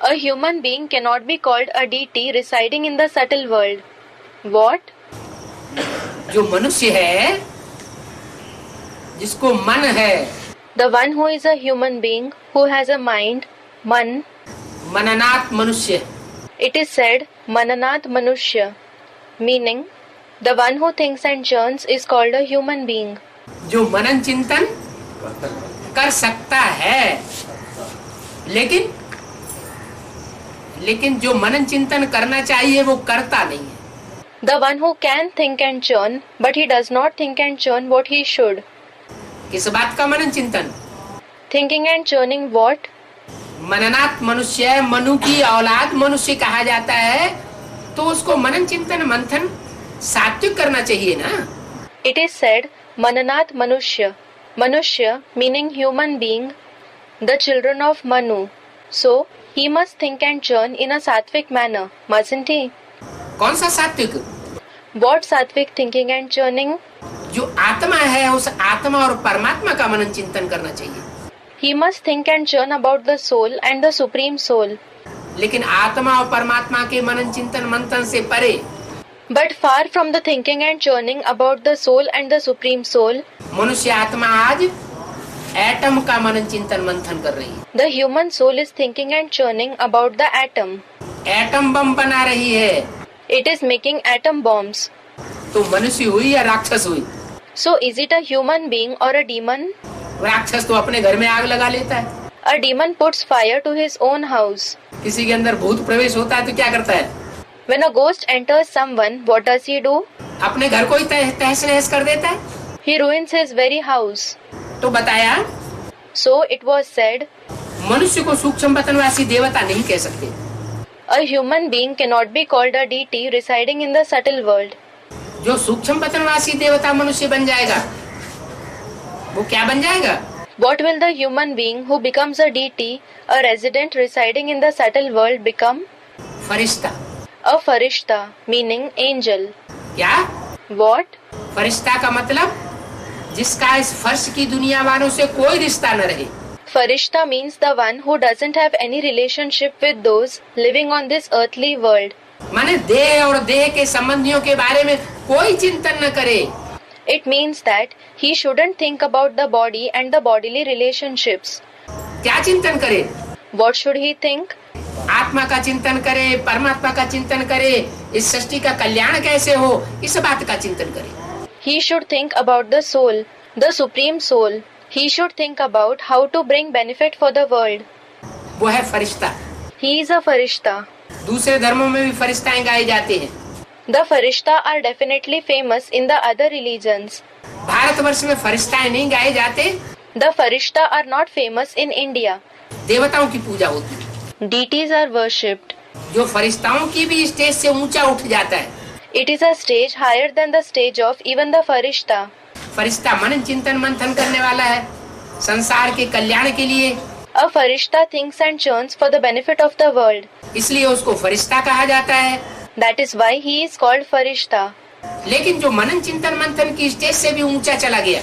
A human being cannot be called a deity residing in the subtle world. What? जो मनुष्य है, जिसको मन है, The one who is a human being, who has a mind, man. मननात् मनुष्य। It is said, Mananat Manushya, meaning, the one who thinks and churns is called a human being. जो मनन चिंतन कर सकता है, लेकिन जो मनन चिंतन करना चाहिए वो करता नहीं है। The one who can think and churn, but he does not think and churn what he should. किस बात का मनन चिंतन? Thinking and churning what? मननात् मनुष्य, मनु की औलाद मनुष्य कहा जाता है, तो उसको मनन चिंतन मंथन सात्विक करना चाहिए ना। It is said, Mananat Manushya, Manushya meaning human being, the children of Manu. So, he must think and churn in a sattvic manner, mustn't he? कौन सा सात्विक? What sattvic thinking and churning? जो आत्मा है उस आत्मा और परमात्मा का मनन चिंतन करना चाहिए। He must think and churn about the soul and the supreme soul. लेकिन आत्मा और परमात्मा के मनन चिंतन मंथन से परे But far from the thinking and churning about the soul and the supreme soul, मनुष्य आत्मा आज एटम का मनन चिंतन मंथन कर रही है। the human soul is thinking and churning about the atom. Atom bomb बना रही है। It is making atom bombs. तो मनुष्य हुई या राक्षस हुई? So is it a human being or a demon? राक्षस तो अपने घर में आग लगा लेता है। A demon puts fire to his own house. किसी के अंदर भूत प्रवेश होता है तो क्या करता है? When a ghost enters someone, what does he do? अपने घर को ही तहस नहस कर देता है। He ruins his very house. तो बताया, So it was said, मनुष्य को सूक्ष्म वतनवासी देवता नहीं कह सकते। a human being cannot be called a deity residing in the subtle world. जो सूक्ष्म वतनवासी देवता मनुष्य बन जाएगा, वो क्या बन जाएगा? What will the human being who becomes a deity, a resident residing in the subtle world become? Firishta. A farishta, meaning angel. क्या? What? फरिश्ता का मतलब जिसका इस फर्श की दुनिया वालों से कोई रिश्ता न रहे। Farishta means the one who doesn't have any relationship with those living on this earthly world. माने देह और देह के संबंधियों के बारे में कोई चिंतन न करे। It means that he shouldn't think about the body and the bodily relationships. क्या चिंतन करे? What should he think? आत्मा का चिंतन करे, परमात्मा का चिंतन करे, इस सृष्टि का कल्याण कैसे हो, इस बात का चिंतन करे। He should think about the soul, the supreme soul. He should think about how to bring benefit for the world. वो है फरिश्ता। He is a farishta. दूसरे धर्मों में भी फरिश्ताएं गाए जाते हैं। The farishta are definitely famous in the other religions. Bharatvarsh में फरिश्ताएं नहीं गाए जाते। The farishta are not famous in India. देवताओं की पूजा होती है। Deities are worshipped. जो फरिश्ताओं की भी स्टेज से ऊंचा उठ जाता है। It is a stage higher than the stage of even the farishta. फरिश्ता मनन चिंतन मंथन करने वाला है संसार के कल्याण के लिए। A farishta thinks and churns for the benefit of the world. इसलिए उसको फरिश्ता कहा जाता है। That is why he is called farishta. लेकिन जो मनन चिंतन मंथन की स्टेज से भी ऊंचा चला गया,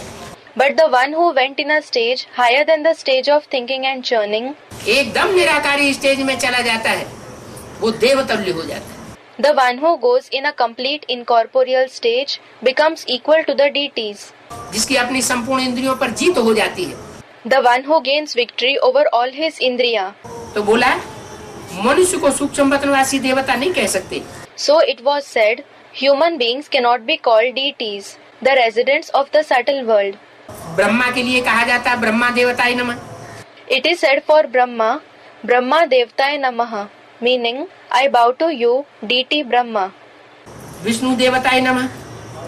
But the one who went in a stage higher than the stage of thinking and churning, एकदम निराकारी स्टेज में चला जाता है, वो देवतुल्य हो जाता है। the one who goes in a complete incorporeal stage becomes equal to the deities. जिसकी अपनी संपूर्ण इंद्रियों पर जीत हो जाती है। The one who gains victory over all his indriya. तो बोला मनुष्य को सूक्ष्म वतनवासी देवता नहीं कह सकते। So it was said, human beings cannot be called deities, the residents of the subtle world. Brahma के लिए कहा जाता है ब्रह्मा देवताय नमः। It is said for Brahma, Brahma Devtaye Namaha, meaning I bow to you, deity Brahma. Vishnu देवताय नमः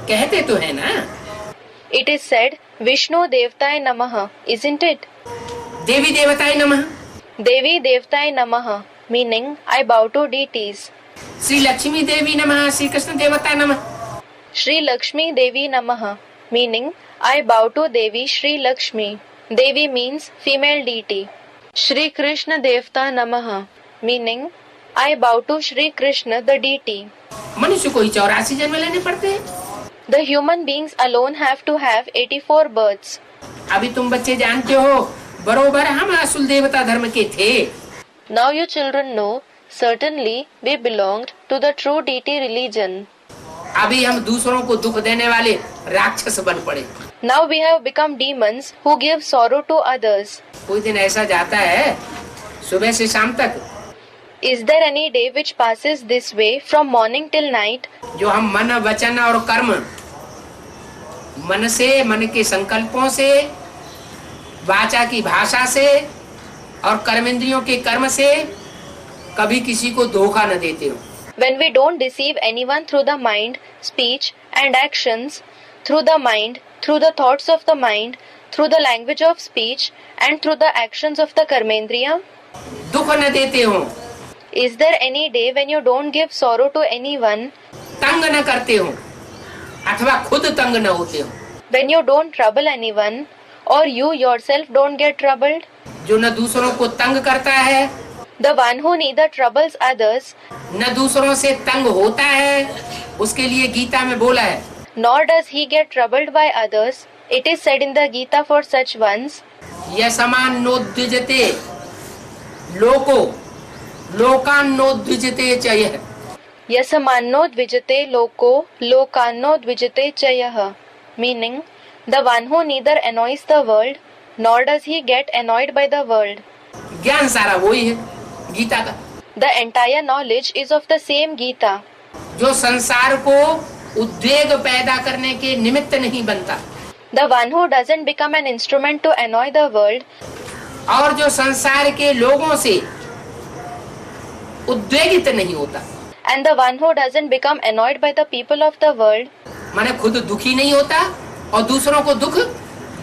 कहते तो है ना। It is said Vishnu Devtaye Namaha, isn't it? देवी देवताय नमः। Devi Devtaye Namaha, meaning I bow to deities. Shri Lakshmi देवी नमः, श्री कृष्ण देवताय नमः। Shri Lakshmi Devi Namaha, meaning I bow to Devi Shri Lakshmi. Devi means female deity. Shri Krishna Devta Namaha, meaning I bow to Shri Krishna the deity. मनुष्य को ही 84 जन्म लेने पड़ते हैं। The human beings alone have to have 84 births. अभी तुम बच्चे जानते हो बरोबर हम असुल देवता धर्म के थे। Now you children know, certainly we belonged to the true deity religion. अभी हम दूसरों को दुख देने वाले राक्षस बन पड़े। Now we have become demons who give sorrow to others. कोई दिन ऐसा जाता है सुबह से शाम तक Is there any day which passes this way from morning till night, जो हम मन वचन और कर्म मन से, मन के संकल्पों से, वाचा की भाषा से और कर्मेंद्रियों के कर्म से कभी किसी को धोखा न देते हो? when we don't deceive anyone through the mind, speech and actions, through the mind, through the thoughts of the mind, through the language of speech and through the actions of the karmendriya? दुख न देते हो, Is there any day when you don't give sorrow to anyone, तंग न करते हो अथवा खुद तंग न होते हो? when you don't trouble anyone or you yourself don't get troubled? जो न दूसरों को तंग करता है The one who neither troubles others न दूसरों से तंग होता है, उसके लिए गीता में बोला है nor does he get troubled by others. It is said in the Gita for such ones, यशमान्नोद्विजते लोको लोकान्नोद्विजते च यः। Yasamanno dvijate loko lokanno dvijate chayah, meaning the one who neither annoys the world nor does he get annoyed by the world. ज्ञान सारा वही है गीता का, The entire knowledge is of the same Gita. जो संसार को उद्वेग पैदा करने के निमित्त नहीं बनता The one who doesn't become an instrument to annoy the world और जो संसार के लोगों से उद्वेगित नहीं होता, and the one who doesn't become annoyed by the people of the world, माने खुद दुखी नहीं होता और दूसरों को दुख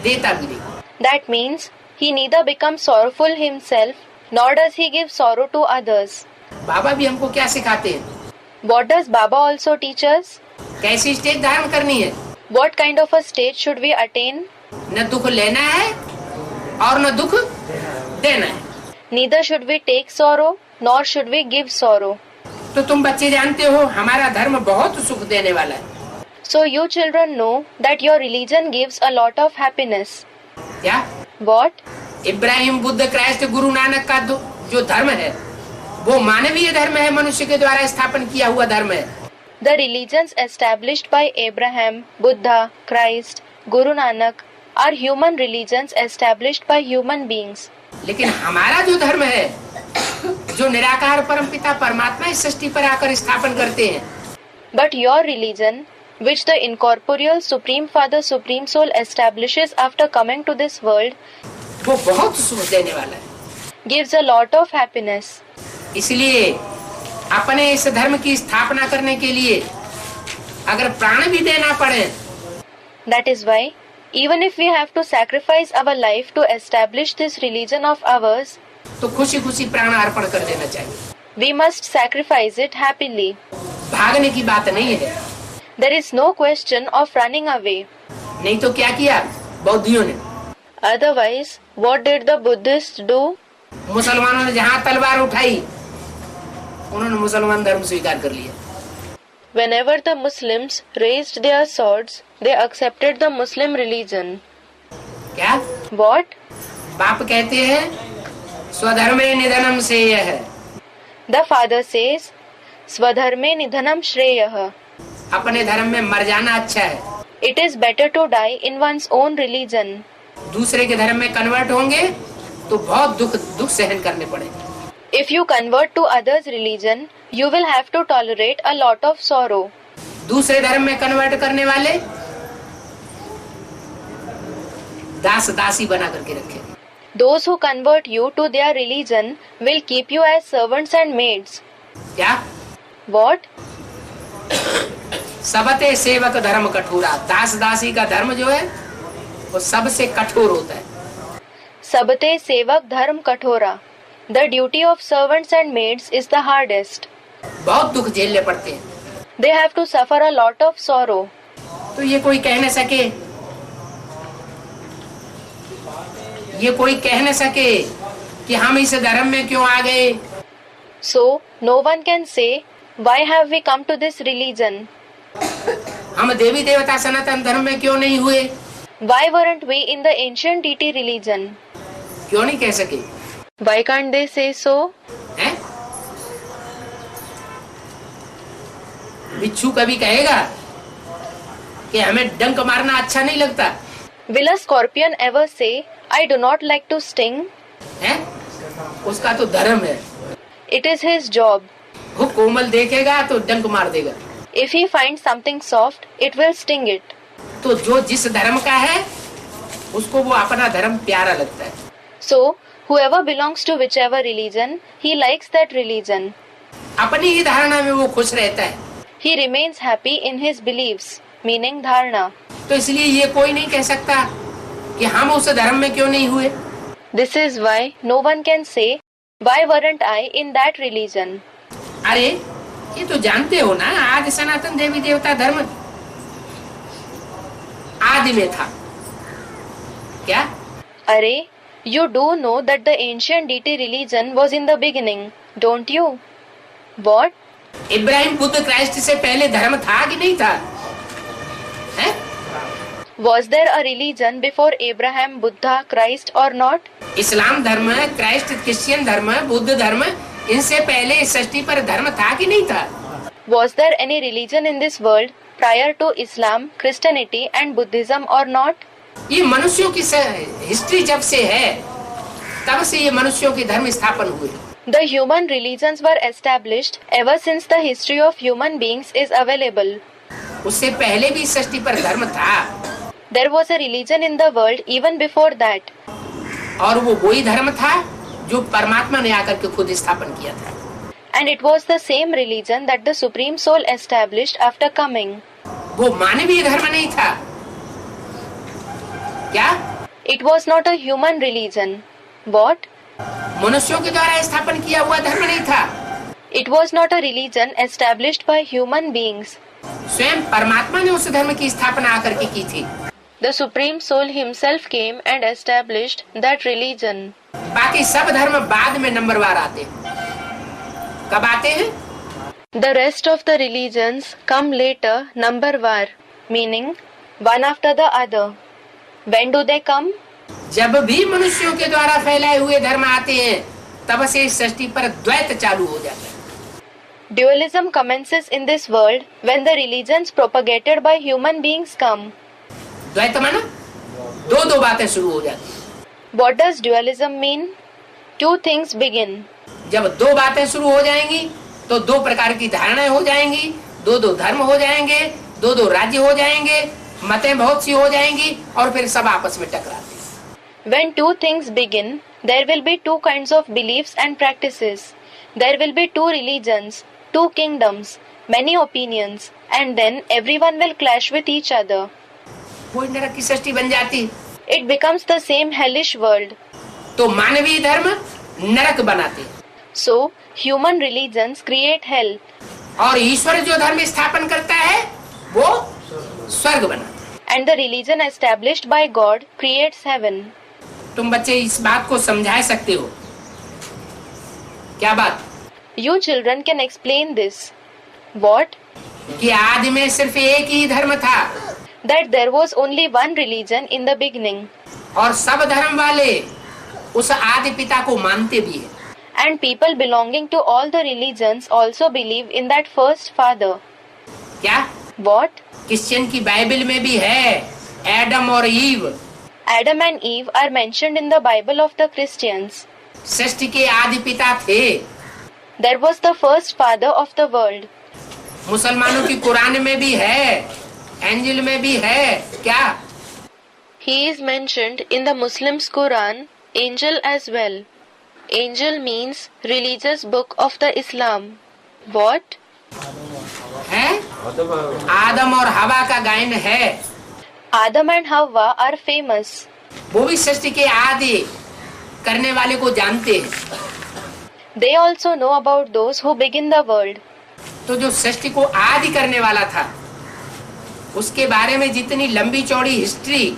देता भी नहीं। that means he neither becomes sorrowful himself nor does he give sorrow to others. बाबा भी हमको क्या सिखाते हैं? What does Baba also teach us? कैसी स्टेज धारण करनी है? What kind of a state should we attain? न दुख लेना है और न दुख देना है। Neither should we take sorrow nor should we give sorrow. तो तुम बच्चे जानते हो हमारा धर्म बहुत सुख देने वाला है। So you children know that your religion gives a lot of happiness. क्या? What? इब्राहिम, बुद्ध, क्राइस्ट, गुरु नानक का जो धर्म है वो मानवीय धर्म है, मनुष्य के द्वारा स्थापन किया हुआ धर्म है। The religions established by Abraham, Buddha, Christ, Guru Nanak are human religions established by human beings. लेकिन हमारा जो धर्म है जो निराकार परमपिता परमात्मा इस सृष्टि पर आकर स्थापन करते हैं, But your religion, which the incorporeal Supreme Father Supreme Soul establishes after coming to this world, वो बहुत सुख देने वाला है। gives a lot of happiness. इसलिए अपने इस धर्म की स्थापना करने के लिए अगर प्राण भी देना पड़े, That is why, even if we have to sacrifice our life to establish this religion of ours, तो खुशी खुशी प्राण अर्पण कर देना चाहिए। we must sacrifice it happily. भागने की बात नहीं है। There is no question of running away. नहीं तो क्या किया बौद्धियों ने? Otherwise, what did the Buddhists do? मुसलमानों ने जहाँ तलवार उठाई उन्होंने मुसलमान धर्म स्वीकार कर लिया। Whenever the Muslims raised their swords, they accepted the Muslim religion. क्या? What? बाप कहते हैं स्वधर्मे निधनम श्रेयः। The father says, Swadharme nidhanam shreyah. अपने धर्म में मर जाना अच्छा है। It is better to die in one's own religion. दूसरे के धर्म में कन्वर्ट होंगे तो बहुत दुख सहन करने पड़ेंगे। If you convert to others' religion, you will have to tolerate a lot of sorrow. दूसरे धर्म में कन्वर्ट करने वाले दास दासी बना करके रखेंगे। Those who convert you to their religion will keep you as servants and maids. क्या? What? सबते सेवक धर्म कठोरा। दास दासी का धर्म जो है वो सबसे कठोर होता है। Sabate sevak dharm kathora. The duty of servants and maids is the hardest. बहुत दुख झेलने पड़ते हैं। They have to suffer a lot of sorrow. तो ये कोई कह न सके कि हम इस धर्म में क्यों आ गए। So, no one can say, why have we come to this religion? हम देवी देवता सनातन धर्म में क्यों नहीं हुए। Why weren't we in the ancient deity religion? क्यों नहीं कह सके। Why can't they say so? हैं? बिच्छू कभी कहेगा कि हमें डंक मारना अच्छा नहीं लगता। Will a scorpion ever say, I do not like to sting? हैं? उसका तो धर्म है। It is his job. वो कोमल देखेगा तो डंक मार देगा। If he finds something soft, it will sting it. तो जो जिस धर्म का है उसको वो अपना धर्म प्यारा लगता है। So, whoever belongs to whichever religion, he likes that religion. अपनी ही धारणा में वो खुश रहता है। He remains happy in his beliefs, meaning dharana. तो इसलिए ये कोई नहीं कह सकता कि हम उस धर्म में क्यों नहीं हुए। This is why no one can say, why weren't I in that religion? अरे ये तो जानते हो ना, आदि सनातन देवी देवता धर्म आदि में था। क्या? Arey, you do know that the ancient deity religion was in the beginning, don't you? What? Ibrahim Buddha Christ से पहले धर्म था कि नहीं था? हैं? Was there a religion before Abraham, Buddha, Christ or not? इस्लाम धर्म, क्राइस्ट क्रिश्चियन धर्म, बुद्ध धर्म, इनसे पहले इस सृष्टि पर धर्म था कि नहीं था? Was there any religion in this world prior to Islam, Christianity and Buddhism or not? ये मनुष्यों की हिस्ट्री जब से है तब से ये मनुष्यों के धर्म स्थापन हुए। The human religions were established ever since the history of human beings is available. उससे पहले भी इस सृष्टि पर धर्म था। There was a religion in the world even before that. और वो वही धर्म था जो परमात्मा ने आकर के खुद स्थापन किया था। And it was the same religion that the Supreme Soul established after coming. वो मानवीय धर्म नहीं था। क्या? It was not a human religion. What? मनुष्यों के द्वारा स्थापन किया हुआ धर्म नहीं था। It was not a religion established by human beings. स्वयं परमात्मा ने उस धर्म की स्थापना आकर के की थी। The Supreme Soul himself came and established that religion. बाकी सब धर्म बाद में नंबरवार आते हैं। कब आते हैं? The rest of the religions come later number-var, meaning one after the other. When do they come? जब भी मनुष्यों के द्वारा फैलाए हुए धर्म आते हैं तब से इस सृष्टि पर द्वैत चालू हो जाता है। Dualism commences in this world when the religions propagated by human beings come. द्वैत माना दो बातें शुरू हो जाती हैं। What does dualism mean? Two things begin. जब दो बातें शुरू हो जाएंगी तो दो प्रकार की धारणाएं हो जाएंगी, दो धर्म हो जाएंगे, दो राज्य हो जाएंगे, मतें बहुत सी हो जाएंगी और फिर सब आपस में टकराते हैं। When two things begin, there will be two kinds of beliefs and practices. There will be two religions, two kingdoms, many opinions, and then everyone will clash with each other. वो नरक की सृष्टि बन जाती। It becomes the same hellish world. तो मानवीय धर्म नरक बनाते। So, human religions create hell. और ईश्वर जो धर्म स्थापन करता है वो स्वर्ग बनाता है। And the religion established by God creates heaven. तुम बच्चे इस बात को समझा सकते हो? क्या बात? You children can explain this. What? कि आदि में सिर्फ एक ही धर्म था। That there was only one religion in the beginning. और सब धर्म वाले उस आदि पिता को मानते भी हैं। And people belonging to all the religions also believe in that first father. क्या? What? क्रिश्चियन की बाइबल में भी है एडम और ewe. Adam and Eve are mentioned in the Bible of the Christians. सृष्टि के आदि पिता थे। There was the first father of the world. मुसलमानों की कुरान में भी है, एंजिल में भी है क्या? He is mentioned in the Muslims' Quran, angel as well. Angel means religious book of the Islam. What? है? आदम और हवा का गायन है। Adam and Hawa are famous. वो भी सृष्टि के आदि करने वाले को जानते हैं। They also know about those who begin the world. तो जो सृष्टि को आदि करने वाला था, उसके बारे में जितनी लंबी चौड़ी हिस्ट्री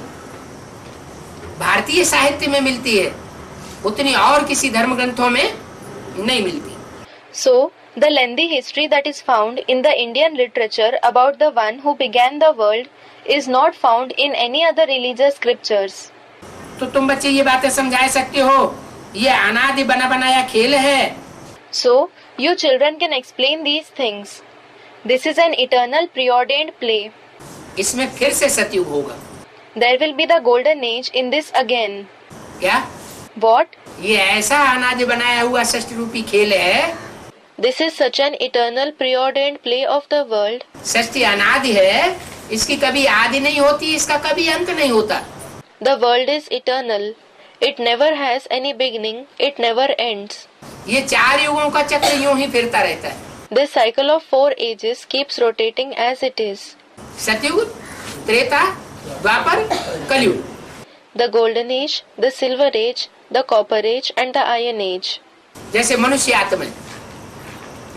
भारतीय साहित्य में मिलती है, उतनी और किसी धर्म ग्रंथों में नहीं मिलती। So, the lengthy history that is found in the Indian literature about the one who began the world is not found in any other religious scriptures. तो तुम बच्चे ये बातें समझा सकते हो, ये अनादि बना बनाया खेल है। So, you children can explain these things. This is an eternal preordained play. इसमें फिर से सतयुग होगा। There will be the golden age in this again. क्या? What? ये ऐसा अनादि बनाया हुआ सृष्टि रूपी खेल है। This is such an eternal preordained play of the world. सृष्टि अनादि है, इसकी कभी आदि नहीं होती, इसका कभी अंत नहीं होता। The world is eternal. It never has any beginning. It never ends. ये 4 युगों का चक्र यूं ही फिरता रहता है। This cycle of 4 ages keeps rotating as it is. सतयुग, त्रेता, द्वापर, कलयुग। The golden age, the silver age, the copper age and the iron age. जैसे मनुष्य आत्मा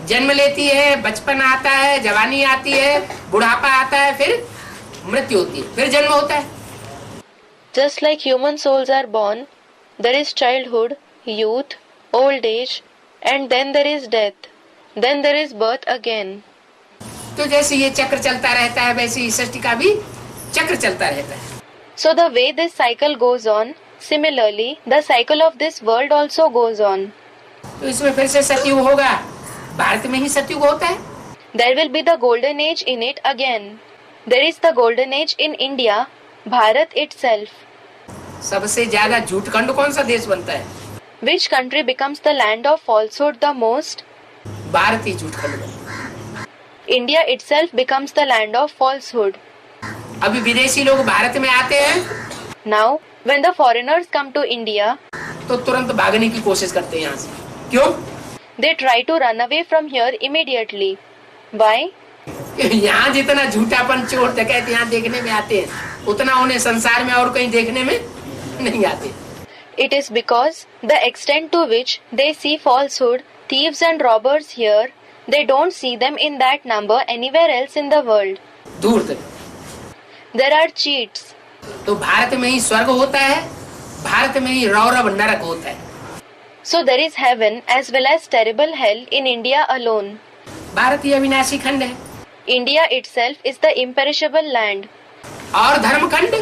जन्म लेती है, बचपन आता है, जवानी आती है, बुढ़ापा आता है, फिर मृत्यु होती है, फिर जन्म होता है। Just like human souls are born, there is childhood, youth, old age, and then there is death. Then there is birth again. तो जैसे ये चक्र चलता रहता है, वैसे ही सृष्टि का भी चक्र चलता रहता है। So the way this cycle goes on, similarly, the cycle of this world also goes on. तो इसमें फिर से सतयुग होगा। भारत में ही सतयुग होता है। There will be the golden age in it again. There is the golden age in India, Bharat itself. सबसे ज्यादा झूठखंड कौन सा देश बनता है? Which country becomes the land of falsehood the most? Bharat ही झूठखंड बनता है। India itself becomes the land of falsehood. अभी विदेशी लोग भारत में आते हैं, Now, when the foreigners come to India, तो तुरंत भागने की कोशिश करते हैं यहाँ से। क्यों? they try to run away from here immediately. Why? यहाँ जितना झूठापन, चोर डकैत यहाँ देखने में आते हैं, उतना उन्हें संसार में और कहीं देखने में नहीं आते। It is because the extent to which they see falsehood, thieves and robbers here, they don't see them in that number anywhere else in the world. दूर तक। There are cheats. तो भारत में ही स्वर्ग होता है, भारत में ही रौरव नरक होता है। So there is heaven as well as terrible hell in India alone. Bharat ही अविनाशी खंड है। India itself is the imperishable land. और धर्मखंड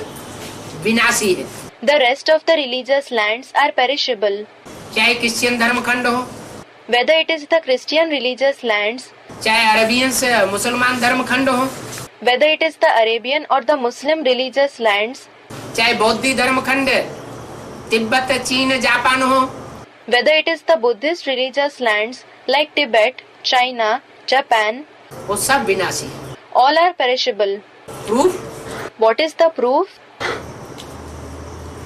विनाशी है। The rest of the religious lands are perishable. चाहे क्रिश्चियन धर्मखंड हो, Whether it is the Christian religious lands, चाहे Arabian से मुसलमान धर्मखंड हो, whether it is the Arabian or the Muslim religious lands, चाहे बौद्धी धर्मखंड तिब्बत, चीन, जापान हो, whether it is the Buddhist religious lands like Tibet, China, Japan, वो सब विनाशी है। all are perishable. Proof? What is the proof?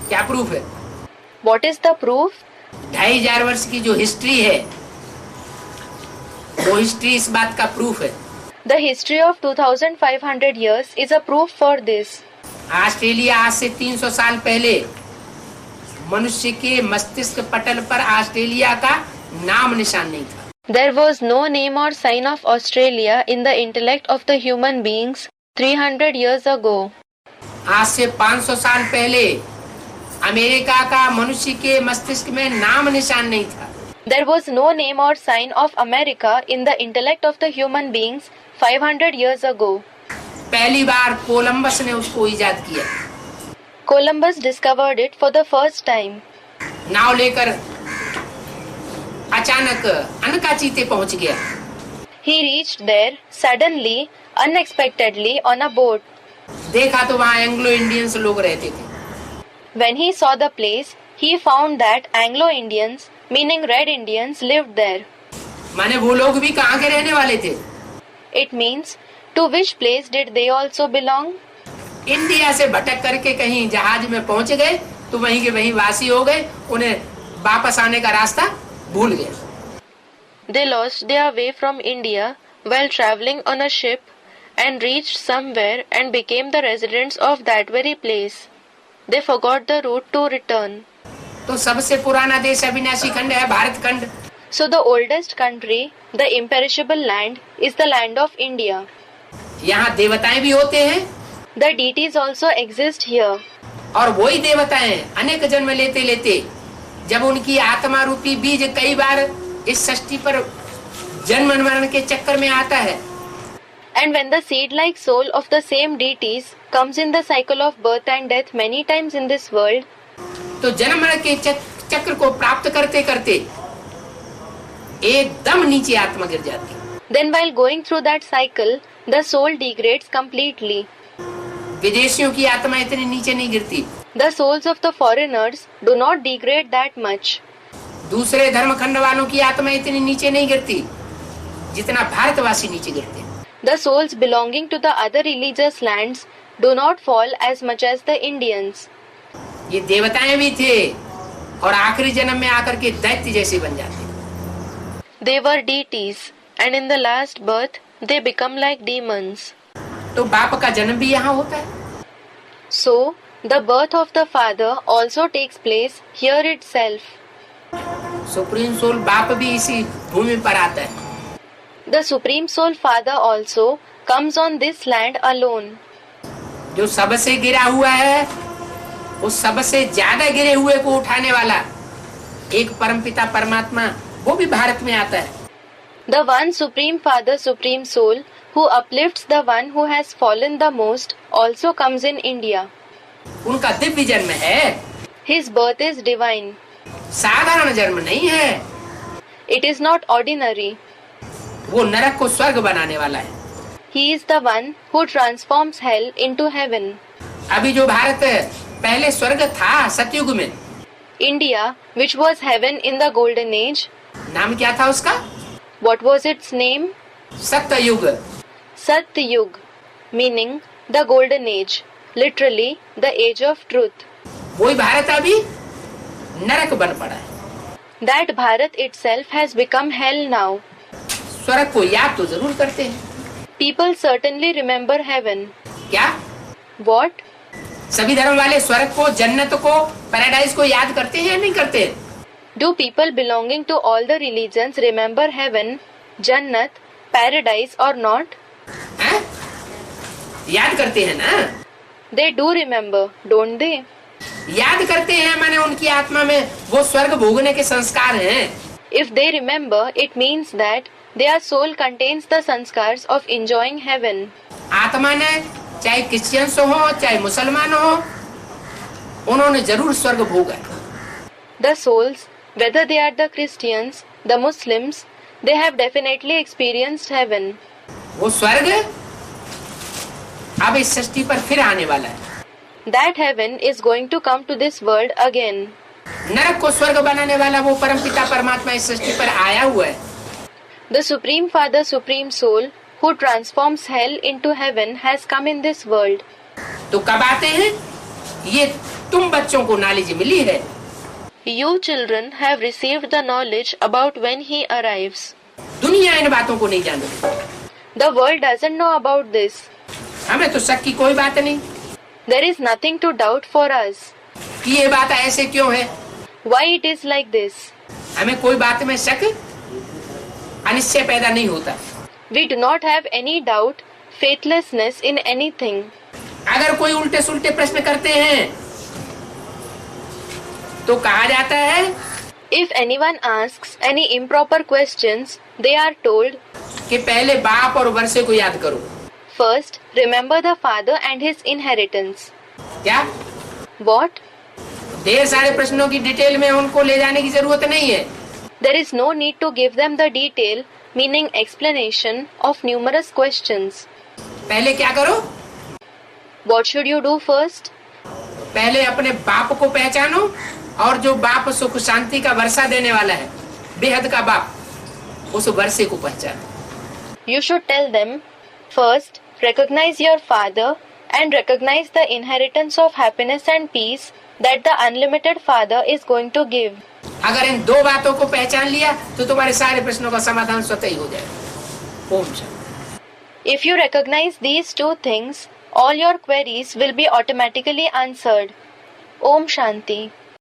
क्या प्रूफ है? What is the proof? 2500 वर्ष की जो हिस्ट्री है, वो हिस्ट्री इस बात का प्रूफ है। The history of 2500 years is a proof for this. Australia आज से 300 साल पहले मनुष्य के मस्तिष्क पटल पर ऑस्ट्रेलिया का नाम निशान नहीं था। There was no name or sign of Australia in the intellect of the human beings 300 years ago. आज से 500 साल पहले अमेरिका का मनुष्य के मस्तिष्क में नाम निशान नहीं था। There was no name or sign of America in the intellect of the human beings 500 years ago. पहली बार कोलंबस ने उसको इजाद किया। Columbus discovered it for the first time. नाव लेकर अचानक अनकाचीते पहुंच गया। He reached there suddenly, unexpectedly on a boat. देखा तो वहाँ एंग्लो इंडियंस लोग रहते थे। When he saw the place, he found that Anglo-Indians, meaning red Indians lived there. माने वो लोग भी कहाँ के रहने वाले थे? It means to which place did they also belong? India से भटक करके कहीं जहाज में पहुंच गए तो वहीं के वहीं वासी हो गए, उन्हें वापस आने का रास्ता भूल गए। They lost their way from India while traveling on a ship and reached somewhere and became the residents of that very place. They forgot the route to return. तो सबसे पुराना देश अविनाशी खंड है भारत खंड। So the oldest country, the imperishable land, is the land of India. यहाँ देवताएं भी होते हैं। The deities also exist here. और वही देवताएं अनेक जन्म लेते लेते जब उनकी आत्मा रूपी बीज कई बार इस सृष्टि पर जन्म मरण के चक्कर में आता है, And when the seed-like soul of the same deities comes in the cycle of birth and death many times in this world, तो जन्म मरण के चक्र को प्राप्त करते करते एकदम नीचे आत्मा गिर जाती है। then while going through that cycle, the soul degrades completely. विदेशियों की आत्मा इतनी नीचे नहीं गिरती। The souls of the foreigners do not degrade that much. दूसरे धर्म खंड वालों की आत्मा इतनी नीचे नहीं गिरती जितना भारतवासी नीचे गिरते हैं। The souls belonging to the other religious lands do not fall as much as the Indians. ये देवताएं भी थे और आखिरी जन्म में आकर के दैत्य जैसे बन जाते हैं। They were deities, and in the last birth, they become like demons. तो बाप का जन्म भी यहाँ होता है। So, the birth of the father also takes place here itself. Supreme soul बाप भी इसी भूमि पर आता है। The Supreme Soul Father also comes on this land alone. जो सबसे गिरा हुआ है, उस सबसे ज्यादा गिरे हुए को उठाने वाला एक परमपिता परमात्मा वो भी भारत में आता है। The one Supreme Father, Supreme Soul, who uplifts the one who has fallen the most, also comes in India. उनका दिव्य जन्म है, His birth is divine. साधारण जन्म नहीं है। It is not ordinary. वो नरक को स्वर्ग बनाने वाला है। He is the one who transforms hell into heaven. अभी जो भारत पहले स्वर्ग था सतयुग में, India, which was heaven in the golden age, नाम क्या था उसका? what was its name? सत्ययुग। Satyug, meaning the golden age, literally the age of truth. वही भारत अभी नरक बन पड़ा है। That Bharat itself has become hell now. स्वर्ग को याद तो जरूर करते हैं। People certainly remember heaven. क्या What? सभी धर्म वाले स्वर्ग को, जन्नत को, पैराडाइज को याद करते हैं या नहीं करते? Do people belonging to all the religions remember heaven, Jannat, paradise or not? हैं? याद करते हैं ना? They do remember, don't they? याद करते हैं माने उनकी आत्मा में वो स्वर्ग भोगने के संस्कार हैं। If they remember, it means that their soul contains the sanskars of enjoying heaven. आत्मा ने चाहे क्रिश्चियंस हो चाहे मुसलमान हो, उन्होंने जरूर स्वर्ग भोगा। The souls, whether they are the Christians, the Muslims, they have definitely experienced heaven. वो स्वर्ग अब इस सृष्टि पर फिर आने वाला है। That heaven is going to come to this world again. नरक को स्वर्ग बनाने वाला वो परमपिता परमात्मा इस सृष्टि पर आया हुआ है। The Supreme Father, Supreme Soul, who transforms hell into heaven, has come in this world. तो कब आते हैं? ये तुम बच्चों को नॉलेज मिली है। You children have received the knowledge about when he arrives. दुनिया इन बातों को नहीं जानती। The world doesn't know about this. हमें तो शक की कोई बात नहीं There is nothing to doubt for us. कि ये बात ऐसे क्यों है। Why it is like this? हमें कोई बात में शक अनिश्चय पैदा नहीं होता। We do not have any doubt, faithlessness in anything. अगर कोई उल्टे सुल्टे प्रश्न करते हैं तो कहा जाता है If anyone asks any improper questions, they are told, कि पहले बाप और वर्षे को याद करो। first, remember the father and his inheritance. क्या What? ढेर सारे प्रश्नों की डिटेल में उनको ले जाने की जरूरत नहीं है। There is no need to give them the detail, meaning explanation of numerous questions. पहले क्या करो? What should you do first? पहले अपने बाप को पहचानो और जो बाप सुख शांति का वर्षा देने वाला है, बेहद का बाप, उस वर्षे को पहचान। You should tell them, first, recognize your father and recognize the inheritance of happiness and peace that the unlimited father is going to give. अगर इन दो बातों को पहचान लिया तो तुम्हारे सारे प्रश्नों का समाधान स्वतः ही हो जाएगा। Om Shanti. If you recognize these two things, all your queries will be automatically answered. Om Shanti.